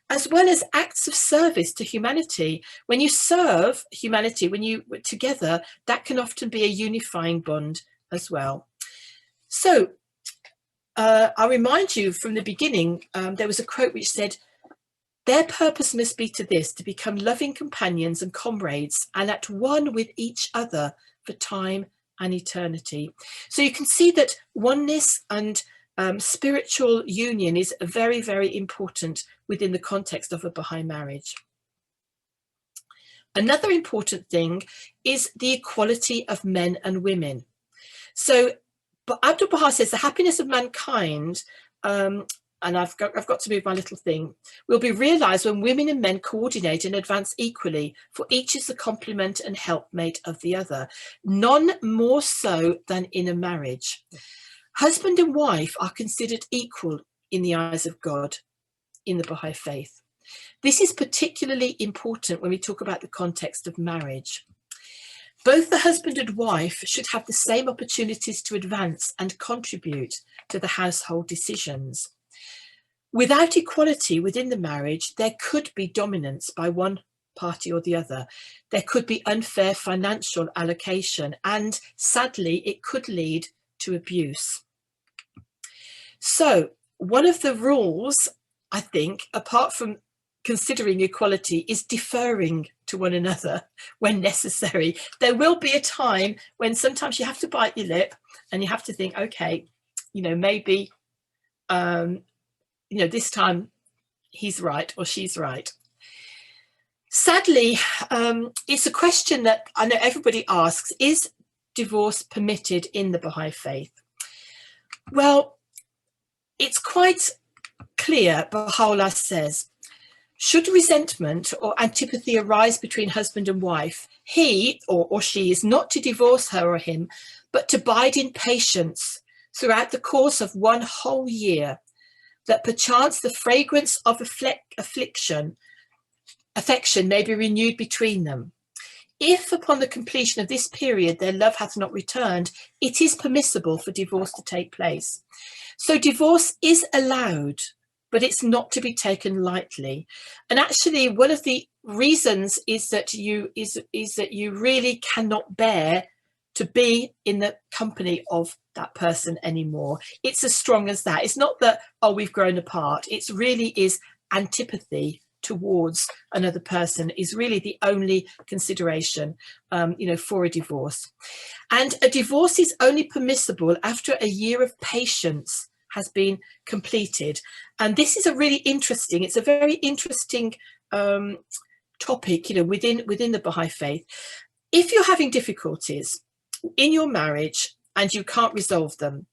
as well as acts of service to humanity. When you serve humanity, when you together, that can often be a unifying bond as well. So I'll remind you from the beginning, there was a quote which said, "Their purpose must be to this, to become loving companions and comrades and at one with each other for time and eternity." So you can see that oneness and spiritual union is very, very important within the context of a Baha'i marriage. Another important thing is the equality of men and women. So Abdu'l-Baha says the happiness of mankind, and I've got to move my little thing, will be realised when women and men coordinate and advance equally, for each is the complement and helpmate of the other, none more so than in a marriage. Husband and wife are considered equal in the eyes of God in the Baha'i faith. This is particularly important when we talk about the context of marriage. Both the husband and wife should have the same opportunities to advance and contribute to the household decisions. Without equality within the marriage, there could be dominance by one party or the other. There could be unfair financial allocation, and sadly, it could lead to abuse. So one of the rules, I think, apart from considering equality, is deferring to one another when necessary. There will be a time when sometimes you have to bite your lip and you have to think, okay, you know, maybe, you know, this time he's right or she's right. Sadly, it's a question that I know everybody asks, is divorce permitted in the Baha'i faith? Well, it's quite clear. Baha'u'llah says, should resentment or antipathy arise between husband and wife, he or she is not to divorce her or him, but to bide in patience throughout the course of one whole year, that perchance the fragrance of affection may be renewed between them. If upon the completion of this period their love hath not returned, it is permissible for divorce to take place. So divorce is allowed, but it's not to be taken lightly. And actually, one of the reasons is that you really cannot bear to be in the company of that person anymore. It's as strong as that. It's not that, oh, we've grown apart. It really is antipathy towards another person is really the only consideration, you know, for a divorce. And a divorce is only permissible after a year of patience has been completed. And this is a really interesting, it's a very interesting topic, you know, within the Baha'i faith. If you're having difficulties in your marriage and you can't resolve them,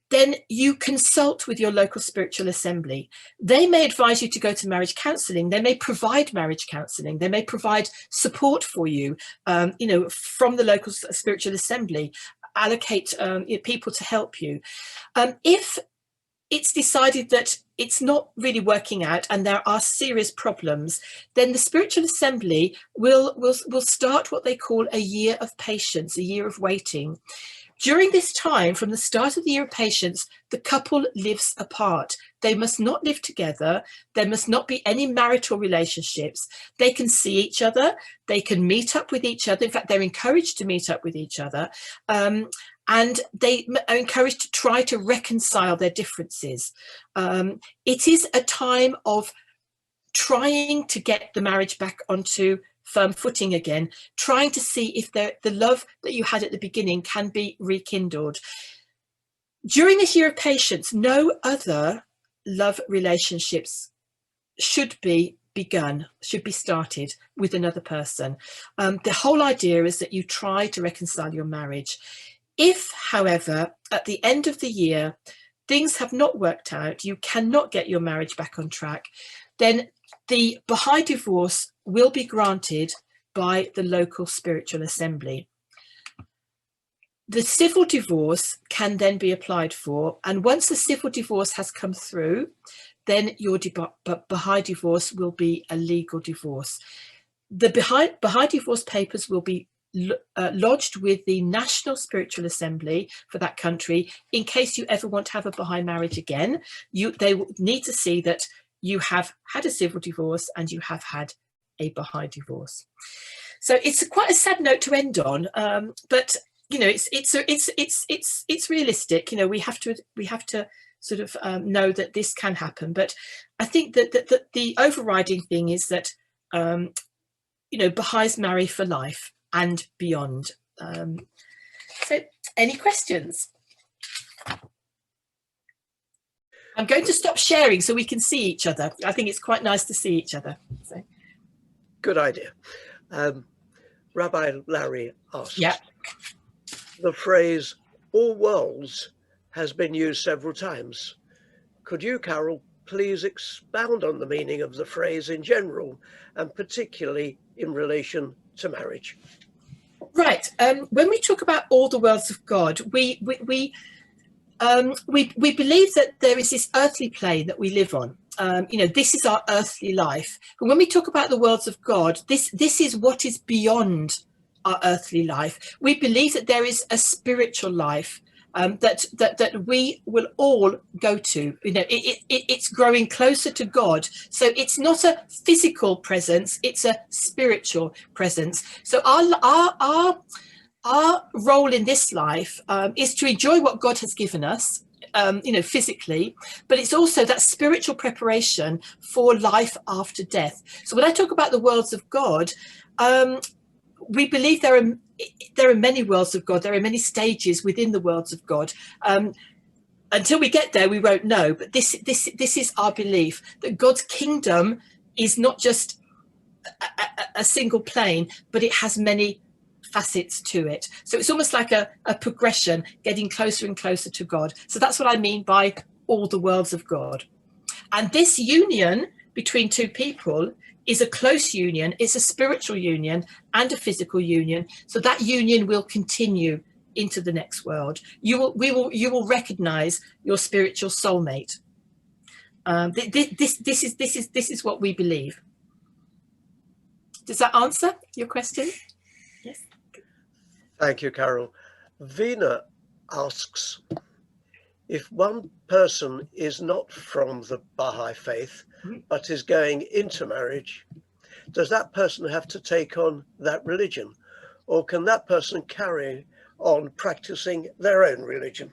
then you consult with your local spiritual assembly. They may advise you to go to marriage counselling. They may provide marriage counselling. They may provide support for you, from the local spiritual assembly, allocate people to help you. If it's decided that it's not really working out and there are serious problems, then the spiritual assembly will start what they call a year of patience, a year of waiting. During this time, from the start of the year of patience, the couple lives apart. They must not live together. There must not be any marital relationships. They can see each other. They can meet up with each other. In fact, they're encouraged to meet up with each other. And they are encouraged to try to reconcile their differences. It is a time of trying to get the marriage back onto firm footing again, trying to see if the love that you had at the beginning can be rekindled. During this year of patience, no other love relationships should be begun, should be started with another person. The whole idea is that you try to reconcile your marriage. If, however, at the end of the year, things have not worked out, you cannot get your marriage back on track, then the Baha'i divorce will be granted by the local spiritual assembly. The civil divorce can then be applied for, and once the civil divorce has come through, then your Baha'i divorce will be a legal divorce. The Baha'i divorce papers will be lodged with the National Spiritual Assembly for that country. In case you ever want to have a Baha'i marriage again, they will need to see that you have had a civil divorce and you have had a Baha'i divorce. So it's quite a sad note to end on, but it's realistic. We have to sort of know that this can happen. But I think that the overriding thing is that Baha'is marry for life and beyond. So any questions? I'm going to stop sharing so we can see each other. I think it's quite nice to see each other. So. Good idea. Rabbi Larry asks, yeah. The phrase all worlds has been used several times. Could you, Carol, please expound on the meaning of the phrase in general and particularly in relation to marriage? Right. When we talk about all the worlds of God, we believe that there is this earthly plane that we live on. This is our earthly life. But when we talk about the worlds of God, this is what is beyond our earthly life. We believe that there is a spiritual life that we will all go to. It's growing closer to God. So it's not a physical presence, it's a spiritual presence. So our role in this life is to enjoy what God has given us, physically, but it's also that spiritual preparation for life after death. So when I talk about the worlds of God, we believe there are many worlds of God. There are many stages within the worlds of God. Until we get there, we won't know. But this is our belief, that God's kingdom is not just a single plane, but it has many facets to it. So it's almost like a progression, getting closer and closer to God. So that's what I mean by all the worlds of God. And this union between two people is a close union. It's a spiritual union and a physical union. So that union will continue into the next world. You will recognize your spiritual soulmate. This is what we believe. Does that answer your question? Yes. Thank you, Carol. Vina asks, if one person is not from the Baha'i faith, but is going into marriage, does that person have to take on that religion? Or can that person carry on practicing their own religion?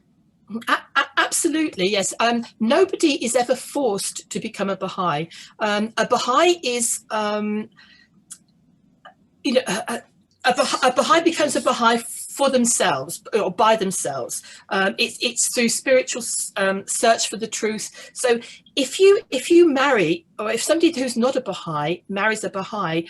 Absolutely, yes. Nobody is ever forced to become a Baha'i. A Baha'i is, a Baha'i becomes a Baha'i for themselves or by themselves. It's through spiritual search for the truth. So if you marry, or if somebody who's not a Baha'i marries a Baha'i,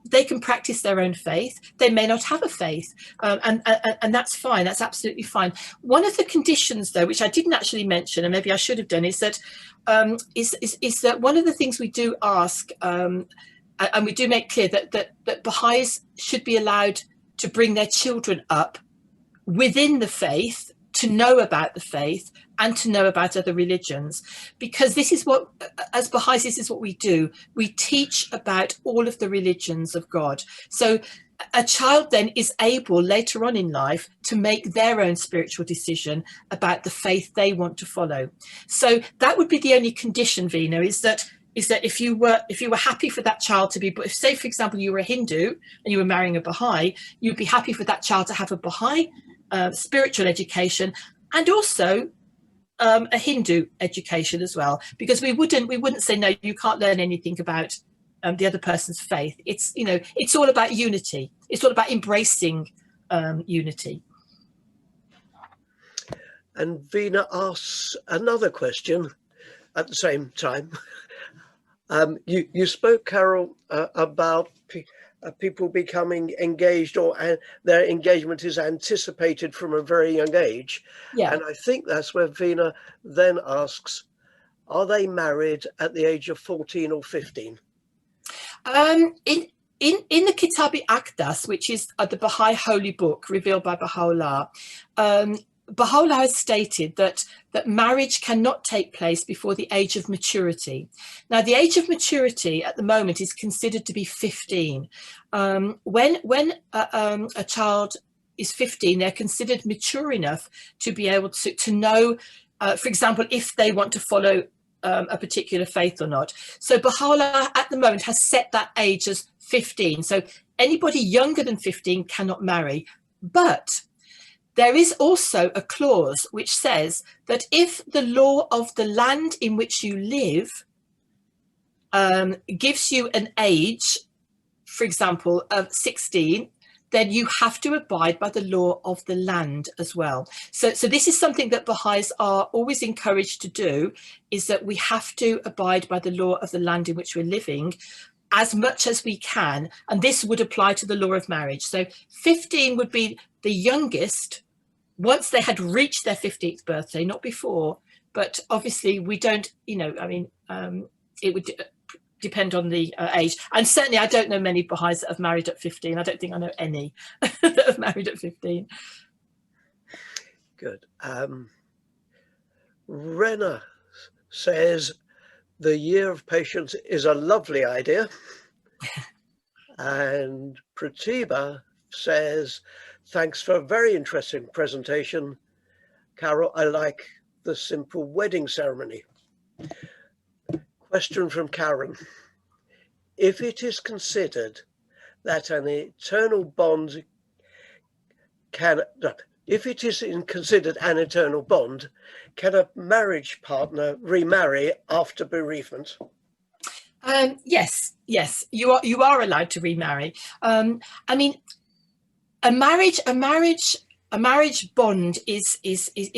they can practice their own faith. They may not have a faith, and that's fine. That's absolutely fine. One of the conditions, though, which I didn't actually mention, and maybe I should have done, is that that one of the things we do ask, and we do make clear that Baha'is should be allowed to bring their children up within the faith, to know about the faith and to know about other religions, because this is what, as Baha'is, this is what we do. We teach about all of the religions of God. So a child then is able later on in life to make their own spiritual decision about the faith they want to follow. So that would be the only condition, Vina, is that if you were happy for that child to be, if, say, for example, you were a Hindu and you were marrying a Baha'i, you'd be happy for that child to have a Baha'i spiritual education, and also a Hindu education as well, because we wouldn't say, no, you can't learn anything about the other person's faith. It's, you know, it's all about unity. It's all about embracing unity. And Vina asks another question at the same time. You spoke, Carol, about people becoming engaged, or their engagement is anticipated from a very young age. Yeah. And I think that's where Vina then asks, are they married at the age of 14 or 15? In the Kitab-i Aqdas, which is the Baha'i holy book revealed by Baha'u'llah, Baha'u'llah has stated that marriage cannot take place before the age of maturity. Now, the age of maturity at the moment is considered to be 15. When a child is 15, they're considered mature enough to be able to know, for example, if they want to follow a particular faith or not. So Baha'u'llah at the moment has set that age as 15. So anybody younger than 15 cannot marry. But there is also a clause which says that if the law of the land in which you live gives you an age, for example, of 16, then you have to abide by the law of the land as well. So this is something that Baha'is are always encouraged to do, is that we have to abide by the law of the land in which we're living as much as we can. And this would apply to the law of marriage. So 15 would be the youngest once they had reached their 15th birthday, not before. But obviously we don't, you know, I mean, it would depend on the age. And certainly I don't know many Baha'is that have married at 15. I don't think I know any that have married at 15. Good. Rena says the year of patience is a lovely idea. And Pratibha says, thanks for a very interesting presentation, Carol. I like the simple wedding ceremony. Question from Karen. If it is considered that an eternal bond can a marriage partner remarry after bereavement? Yes, you are allowed to remarry. I mean, a marriage bond is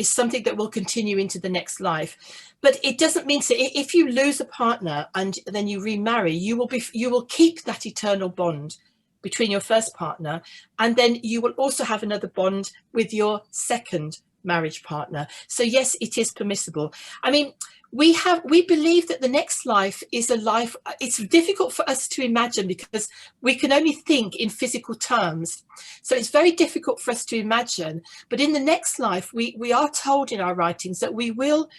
something that will continue into the next life, but it doesn't mean so if you lose a partner and then you remarry, you will keep that eternal bond between your first partner, and then you will also have another bond with your second marriage partner. So yes, it is permissible. I mean, we believe that the next life is a life, it's difficult for us to imagine because we can only think in physical terms. So it's very difficult for us to imagine. But in the next life, we are told in our writings that we will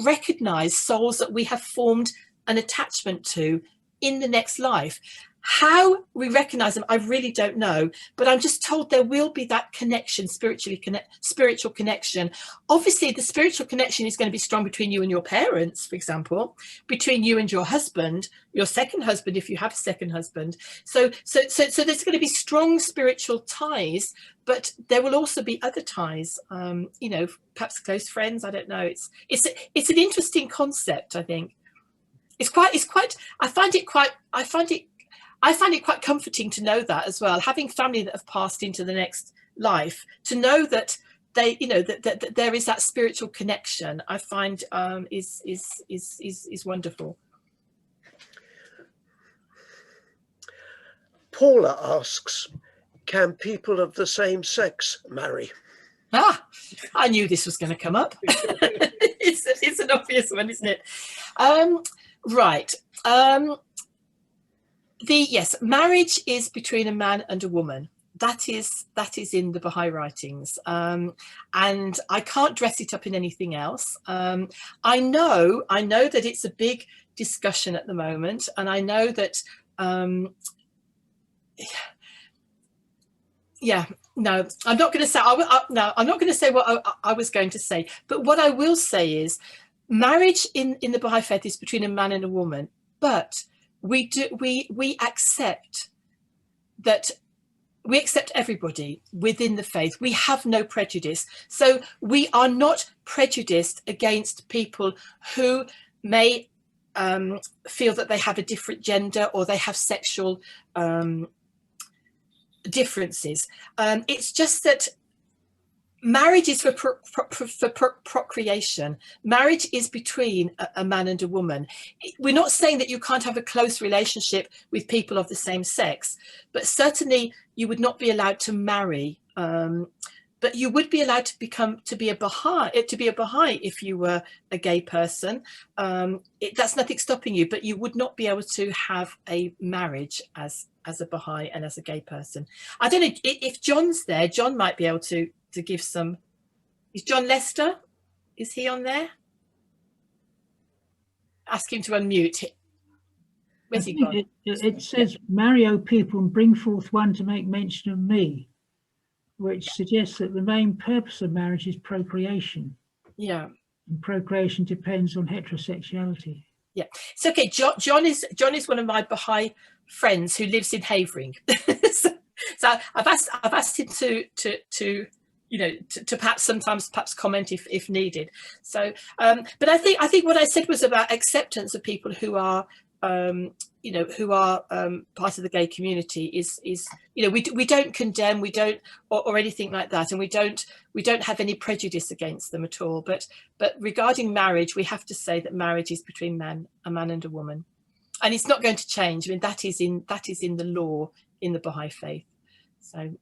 recognize souls that we have formed an attachment to in the next life. How we recognize them, I really don't know, but I'm just told there will be that connection, spiritual connection. Obviously, the spiritual connection is going to be strong between you and your parents, for example, between you and your husband, your second husband, if you have a second husband. So there's going to be strong spiritual ties, but there will also be other ties, you know, perhaps close friends. I don't know. It's an interesting concept. I think I find it quite comforting to know that as well, having family that have passed into the next life, to know that they, you know, that there is that spiritual connection, I find is wonderful. Paula asks, can people of the same sex marry? Ah, I knew this was going to come up. It's an obvious one, isn't it? Right. Yes, marriage is between a man and a woman. That is in the Baha'i writings, and I can't dress it up in anything else. I know that it's a big discussion at the moment, and I know that yeah, no, I'm not going to say. No, I'm not going to say what I was going to say. But what I will say is, marriage in the Baha'i faith is between a man and a woman. But we accept that. We accept everybody within the faith. We have no prejudice. So we are not prejudiced against people who may feel that they have a different gender or they have sexual differences. It's just that marriage is for procreation. Marriage is between a man and a woman. We're not saying that you can't have a close relationship with people of the same sex, but certainly you would not be allowed to marry. But you would be allowed to be a Baha'i if you were a gay person. That's nothing stopping you, but you would not be able to have a marriage as a Baha'i and as a gay person. I don't know if John's there. John might be able to give some. Is John Lester? Is he on there? Ask him to unmute. Where's he gone? It says, marry, O people, and bring forth one to make mention of me, which suggests that the main purpose of marriage is procreation. Yeah. And procreation depends on heterosexuality. Yeah. It's okay. John is one of my Baha'i friends who lives in Havering. so I've asked him to perhaps comment if needed. So, but I think what I said was about acceptance of people who are, who are part of the gay community is we don't condemn, we don't or anything like that, and we don't have any prejudice against them at all. But regarding marriage, we have to say that marriage is between a man and a woman, and it's not going to change. I mean, that is in the law in the Baha'i faith. So.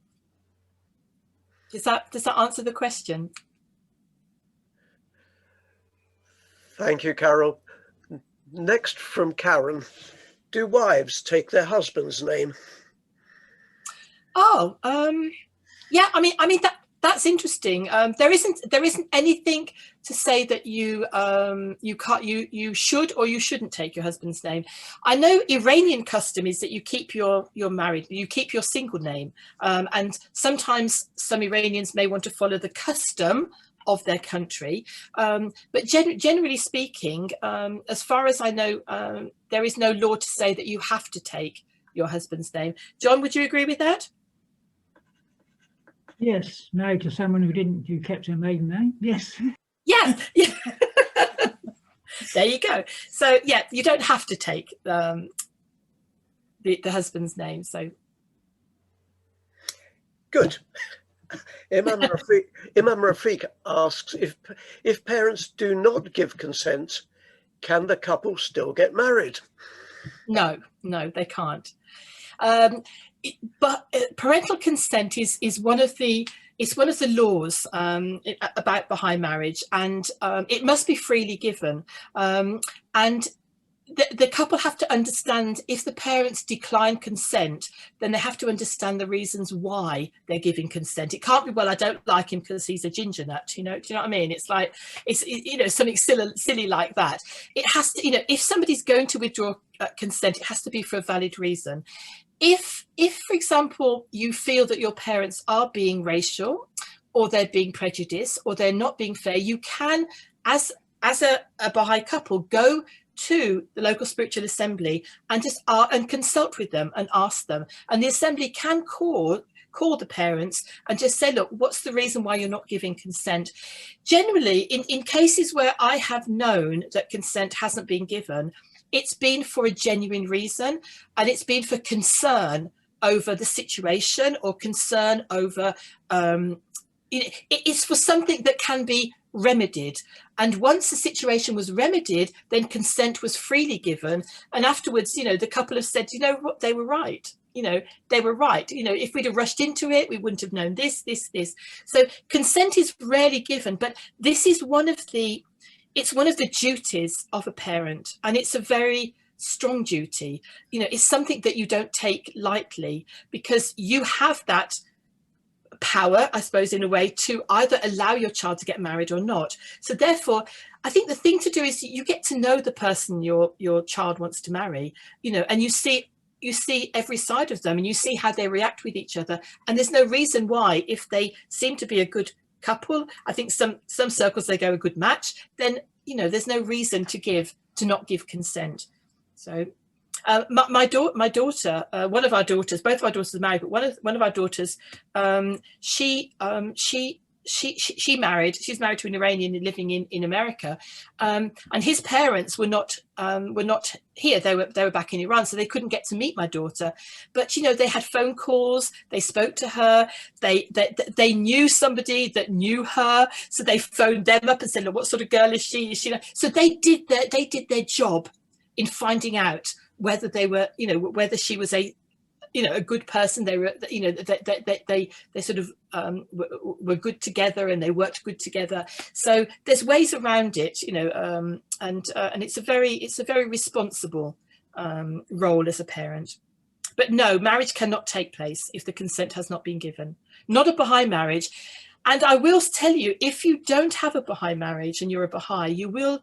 Does that answer the question? Thank you, Carol. Next from Karen, do wives take their husband's name? Oh, yeah. I mean that's interesting. There isn't anything to say that you should or you shouldn't take your husband's name. I know Iranian custom is that you keep your single name, and sometimes some Iranians may want to follow the custom of their country, but generally speaking, as far as I know, there is no law to say that you have to take your husband's name. John, would you agree with that? Yes, married to someone who kept her maiden name. Yes. Yeah. There you go. So yeah, you don't have to take the husband's name. So good. Imam Rafiq asks, if parents do not give consent, can the couple still get married? No, they can't. But parental consent is one of the laws about Baha'i marriage, and it must be freely given. And the couple have to understand, if the parents decline consent, then they have to understand the reasons why they're giving consent. It can't be, well, I don't like him because he's a ginger nut, do you know what I mean? It's like, something silly like that. It has to, if somebody's going to withdraw consent, it has to be for a valid reason. If, for example, you feel that your parents are being racial, or they're being prejudiced, or they're not being fair, you can, as a Baha'i couple, go to the local spiritual assembly and just and consult with them and ask them. And the assembly can call the parents and just say, look, what's the reason why you're not giving consent? Generally, in cases where I have known that consent hasn't been given, it's been for a genuine reason, and it's been for concern over the situation or concern over, it's for something that can be remedied. And once the situation was remedied, then consent was freely given. And afterwards, you know, the couple have said, you know what, they were right. You know, they were right. You know, if we'd have rushed into it, we wouldn't have known this. So consent is rarely given, but this is one of the duties of a parent, and it's a very strong duty. You know, it's something that you don't take lightly, because you have that power, I suppose, in a way, to either allow your child to get married or not. So therefore, I think the thing to do is you get to know the person your child wants to marry, you know, and you see every side of them, and you see how they react with each other. And there's no reason why, if they seem to be a good couple, I think some circles they go a good match, then, you know, there's no reason to not give consent. So my daughter, one of our daughters, both of our daughters are married, but one of our daughters, she married. She's married to an Iranian living in America, and his parents were not here. They were back in Iran, so they couldn't get to meet my daughter. But you know, they had phone calls. They spoke to her. They knew somebody that knew her, so they phoned them up and said, "Look, what sort of girl is she? Is she?" So they did their job in finding out whether they were, you know, whether she was a good person. They were, you know, they sort of were good together, and they worked good together. So there's ways around it, you know, and it's a very responsible role as a parent. But no, marriage cannot take place if the consent has not been given. Not a Baha'i marriage. And I will tell you, if you don't have a Baha'i marriage and you're a Baha'i, you will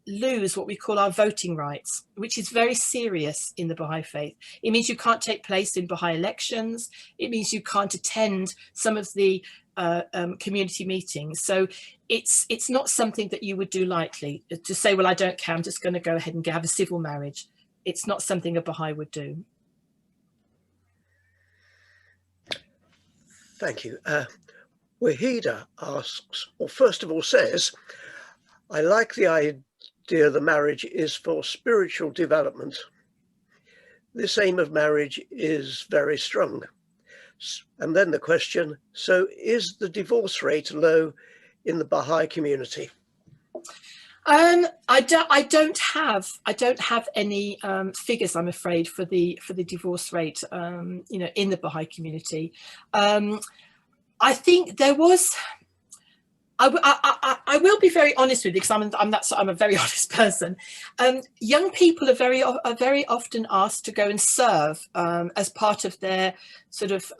lose what we call our voting rights, which is very serious in the Baha'i faith. It means you can't take place in Baha'i elections. It means you can't attend some of the community meetings. So it's not something that you would do lightly, to say, well, I don't care, I'm just going to go ahead and have a civil marriage. It's not something a Baha'i would do. Thank you. Wahida asks, or first of all says, I like the idea the marriage is for spiritual development. This aim of marriage is very strong. And then the question, so is the divorce rate low in the Baha'i community? I don't have any figures, I'm afraid, for the divorce rate, you know, in the Baha'i community. I think there was. I will be very honest with you, because I'm a very honest person. Young people are very often asked to go and serve as part of their sort of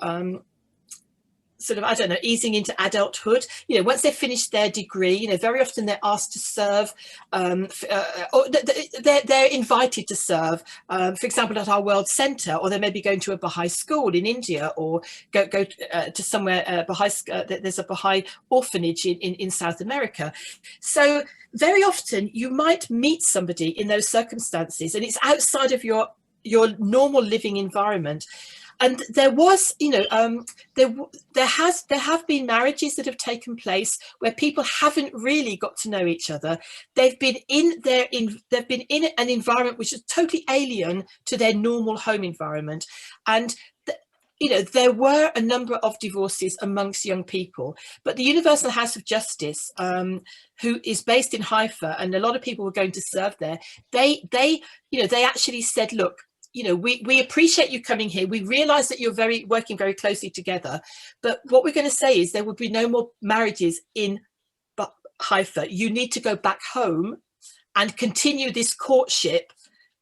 I don't know, easing into adulthood. You know, once they've finished their degree, you know, very often they're asked to serve, or they're invited to serve, for example, at our World Centre, or they may be going to a Baha'i school in India, or go to somewhere, there's a Baha'i orphanage in South America. So very often you might meet somebody in those circumstances, and it's outside of your normal living environment. And there was, you know, there have been marriages that have taken place where people haven't really got to know each other. They've been in an environment which is totally alien to their normal home environment, and you know, there were a number of divorces amongst young people. But the Universal House of Justice, who is based in Haifa, and a lot of people were going to serve there, they actually said, look, you know, we appreciate you coming here. We realize that you're working very closely together. But what we're going to say is there will be no more marriages in Haifa. You need to go back home and continue this courtship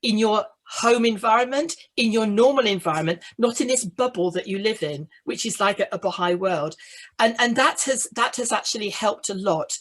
in your home environment, in your normal environment, not in this bubble that you live in, which is like a Baha'i world. And that has actually helped a lot.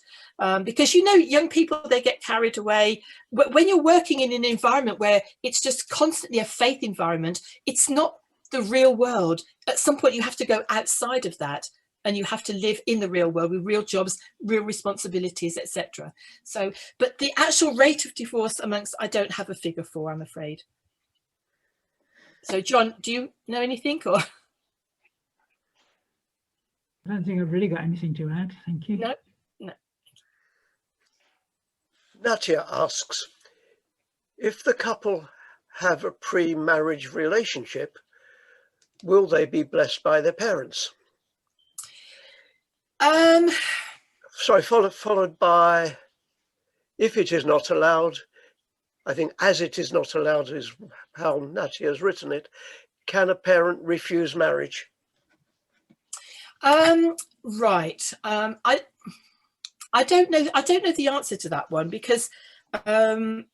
Because, you know, young people, they get carried away. When you're working in an environment where it's just constantly a faith environment, it's not the real world. At some point, you have to go outside of that, and you have to live in the real world with real jobs, real responsibilities, etc. So, but the actual rate of divorce amongst, I don't have a figure for, I'm afraid. So, John, do you know anything, or? I don't think I've really got anything to add. Thank you. No. Natia asks, if the couple have a pre-marriage relationship, will they be blessed by their parents? Sorry, followed by, if it is not allowed, I think as it is not allowed is how Natty has written it, can a parent refuse marriage? Right. I don't know. I don't know the answer to that one, because to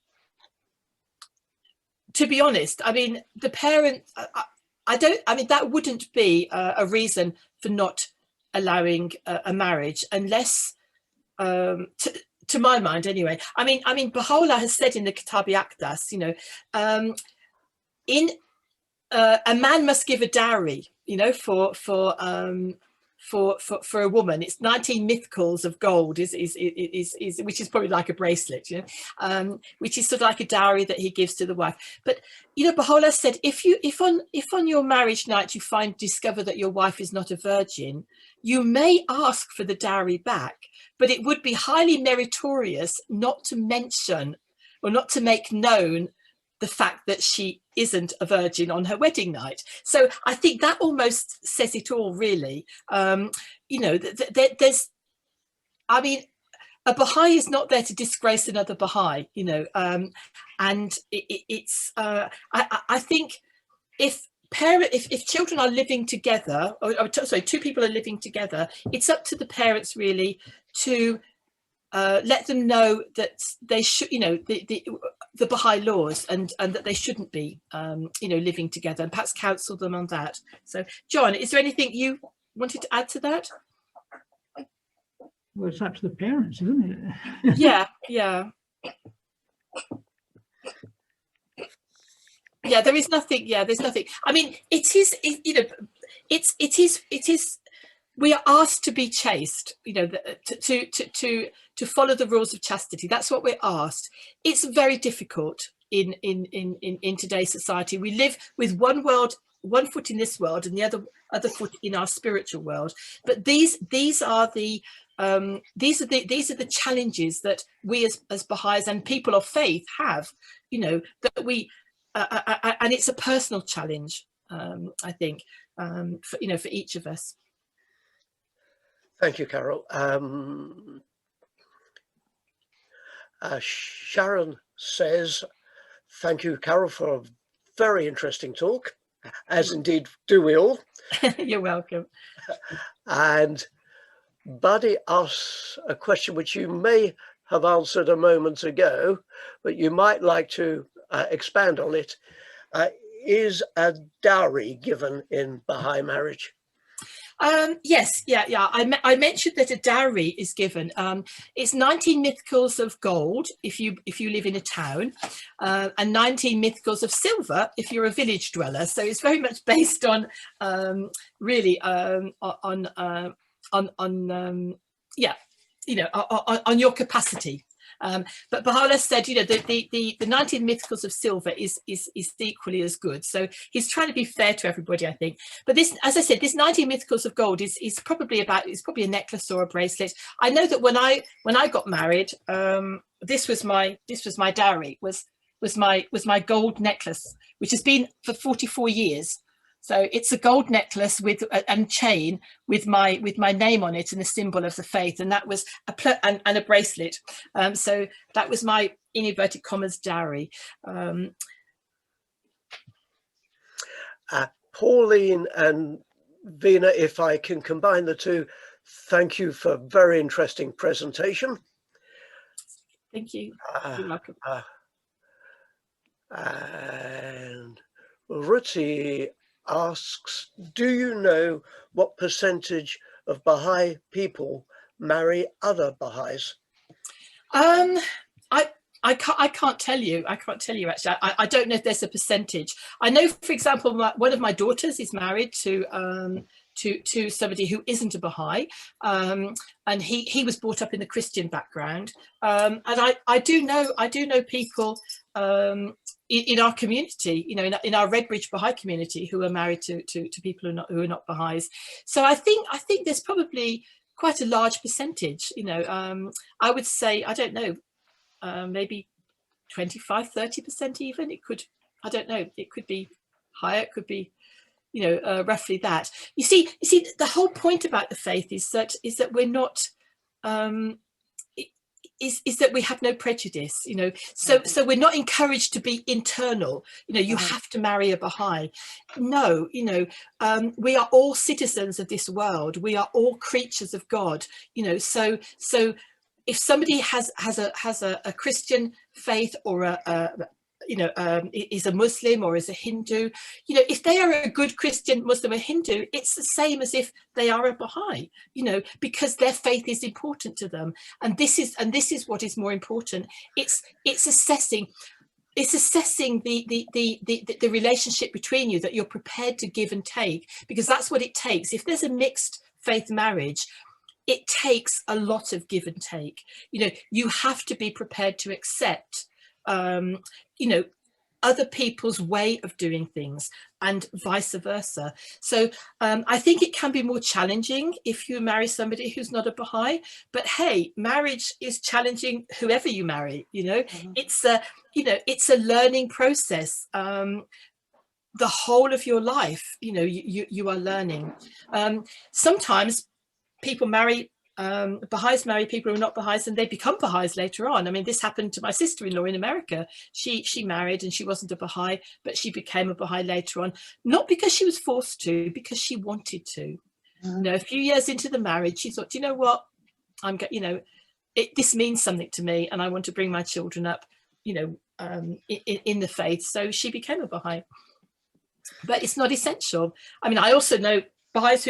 be honest, I mean, the parent, I mean, that wouldn't be a reason for not allowing a marriage, unless, to my mind anyway. I mean, Baha'u'llah has said in the Kitab-i Aqdas, you know, a man must give a dowry, you know, for a woman. It's 19 mithqals of gold, is which is probably like a bracelet, you know, which is sort of like a dowry that he gives to the wife. But you know, Baha'u'llah said, if on your marriage night you discover that your wife is not a virgin, you may ask for the dowry back, but it would be highly meritorious not to mention or not to make known the fact that she isn't a virgin on her wedding night. So I think that almost says it all, really. You know, there's, I mean, a Baha'i is not there to disgrace another Baha'i, you know, and it's, I think if children are living together, sorry, two people are living together, it's up to the parents really to let them know that they should, you know, the Baha'i laws, and that they shouldn't be, you know, living together, and perhaps counsel them on that. So, John, is there anything you wanted to add to that? Well, it's up to the parents, isn't it? Yeah, yeah. Yeah, there is nothing. Yeah, there's nothing. I mean, you know, it is. We are asked to be chaste, you know, to follow the rules of chastity. That's what we're asked. It's very difficult in today's society. We live with one foot in this world and the other foot in our spiritual world. But these are the challenges that we as Baha'is and people of faith have, you know, that we and it's a personal challenge, I think, for, you know, for each of us. Thank you, Carol. Sharon says, thank you, Carol, for a very interesting talk, as indeed do we all. You're welcome. And Buddy asks a question which you may have answered a moment ago, but you might like to expand on it. Is a dowry given in Baha'i marriage? Yes, yeah. I mentioned that a dowry is given. It's 19 mithqals of gold if you live in a town, and 19 mithqals of silver if you're a village dweller. So it's very much based on really yeah, you know, on your capacity. But Baha'u'llah said, you know, the 19 mithqals of silver is equally as good. So he's trying to be fair to everybody, I think. But this, as I said, this 19 mithqals of gold is probably a necklace or a bracelet. I know that when I got married, this was my dowry, was my gold necklace, which has been for 44 years. So it's a gold necklace with and chain with my name on it and the symbol of the faith, and that was and a bracelet. So that was my, in inverted commas, dowry. Pauline and Vina, if I can combine the two, thank you for a very interesting presentation. Thank you. You're welcome. And Ruti asks, do you know what percentage of Baha'i people marry other Baha'is? I can't tell you. I can't tell you, actually. I don't know if there's a percentage. I know, for example, one of my daughters is married to somebody who isn't a Baha'i, and he was brought up in the Christian background, and I do know people in our community, you know, in our Redbridge Baha'i community, who are married to people who are not Baha'is. So I think there's probably quite a large percentage, you know. I would say, I don't know, maybe 25-30% even. It I don't know, it could be higher, it could be, you know, roughly that. You see, the whole point about the faith is that we're not, is that we have no prejudice, you know, so we're not encouraged to be internal, you know, you have to marry a Baha'i. No, you know, we are all citizens of this world, we are all creatures of God, you know, so if somebody has a Christian faith, or you know, is a Muslim or is a Hindu, you know, if they are a good Christian, Muslim or Hindu, it's the same as if they are a Baha'i, you know, because their faith is important to them. And this is what is more important. It's assessing the relationship between you, that you're prepared to give and take, because that's what it takes. If there's a mixed faith marriage, it takes a lot of give and take. You know, you have to be prepared to accept you know, other people's way of doing things, and vice versa. So I think it can be more challenging if you marry somebody who's not a Baha'i, but hey, marriage is challenging whoever you marry, you know. It's a, you know, it's a learning process. The whole of your life, you know, you are learning. Sometimes people marry Baha'is marry people who are not Baha'is, and they become Baha'is later on. I mean, this happened to my sister-in-law in America. She married and she wasn't a Baha'i, but she became a Baha'i later on, not because she was forced to, because she wanted to. You know, a few years into the marriage, she thought, you know what, you know, this means something to me, and I want to bring my children up, you know, in the faith. So she became a Baha'i, but it's not essential. I mean, I also know Baha'is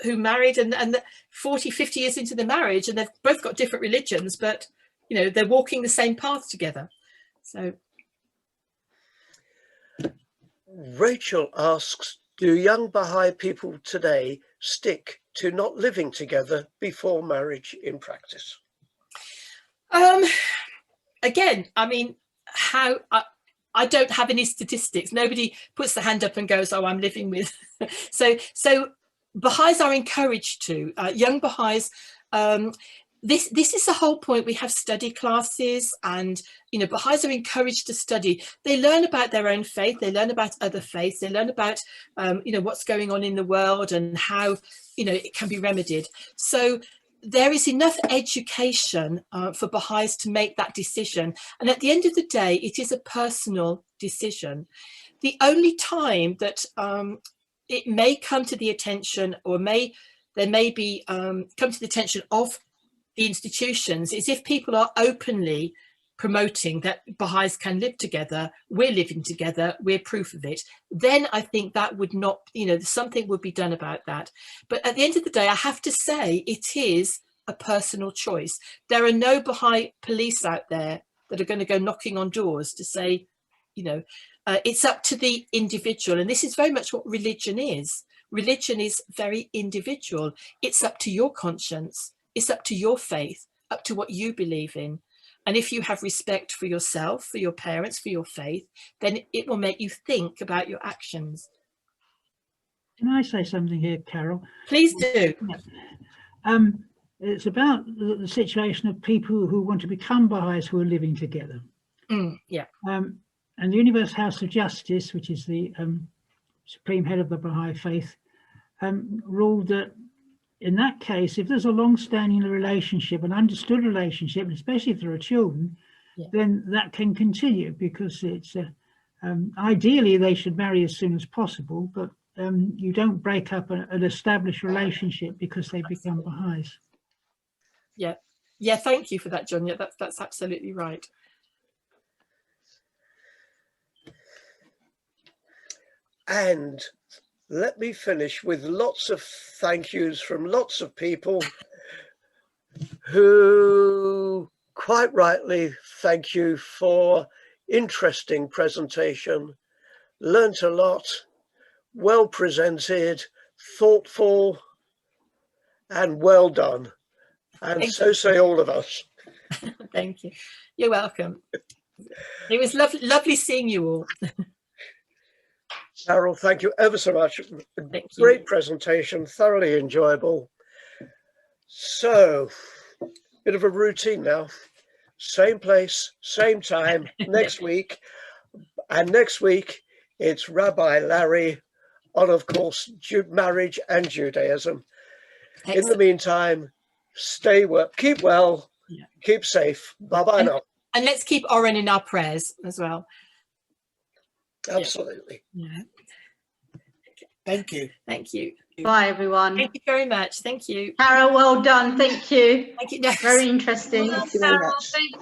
who married and 40, 50 years into the marriage, and they've both got different religions, but you know, they're walking the same path together. So Rachel asks, do young Baha'i people today stick to not living together before marriage in practice? Again, I mean, I don't have any statistics. Nobody puts the hand up and goes, oh, I'm living with. so Baha'is are encouraged to, young Baha'is, this is the whole point. We have study classes, and, you know, Baha'is are encouraged to study. They learn about their own faith, they learn about other faiths, they learn about, you know, what's going on in the world and how, you know, it can be remedied. So there is enough education for Baha'is to make that decision. And at the end of the day, it is a personal decision. The only time that it may come to the attention, or there may be come to the attention of the institutions, is if people are openly promoting that Baha'is can live together, we're living together, we're proof of it, then I think that would not, you know, something would be done about that. But at the end of the day, I have to say it is a personal choice. There are no Baha'i police out there that are going to go knocking on doors to say, you know, it's up to the individual. And this is very much what religion is. Religion is very individual. It's up to your conscience. It's up to your faith, up to what you believe in. And if you have respect for yourself, for your parents, for your faith, then it will make you think about your actions. Can I say something here, Carol? Please do. It's about the situation of people who want to become Baha'is who are living together. Yeah. And the Universal House of Justice, which is the supreme head of the Baha'i faith, ruled that in that case, if there's a long-standing relationship, an understood relationship, and especially if there are children, then that can continue, because it's ideally they should marry as soon as possible, but you don't break up an established relationship because they become Baha'is. Yeah, thank you for that, John. Yeah, that's absolutely right. And let me finish with lots of thank yous from lots of people who quite rightly thank you for interesting presentation, learnt a lot, well presented, thoughtful, and well done. And so say all of us. Thank you. You're welcome. It was lovely seeing you all. Carol, thank you ever so much. Great presentation, thoroughly enjoyable. So, bit of a routine now. Same place, same time, next week. And next week, it's Rabbi Larry on, of course, marriage and Judaism. Excellent. In the meantime, stay well, keep well, keep safe. Bye-bye now. And let's keep Oren in our prayers as well. Absolutely. Yeah. Thank you. Thank you. Bye, everyone. Thank you very much. Thank you. Carol, well done. Thank you. Thank you. Very interesting. Thank you very much. Thank you.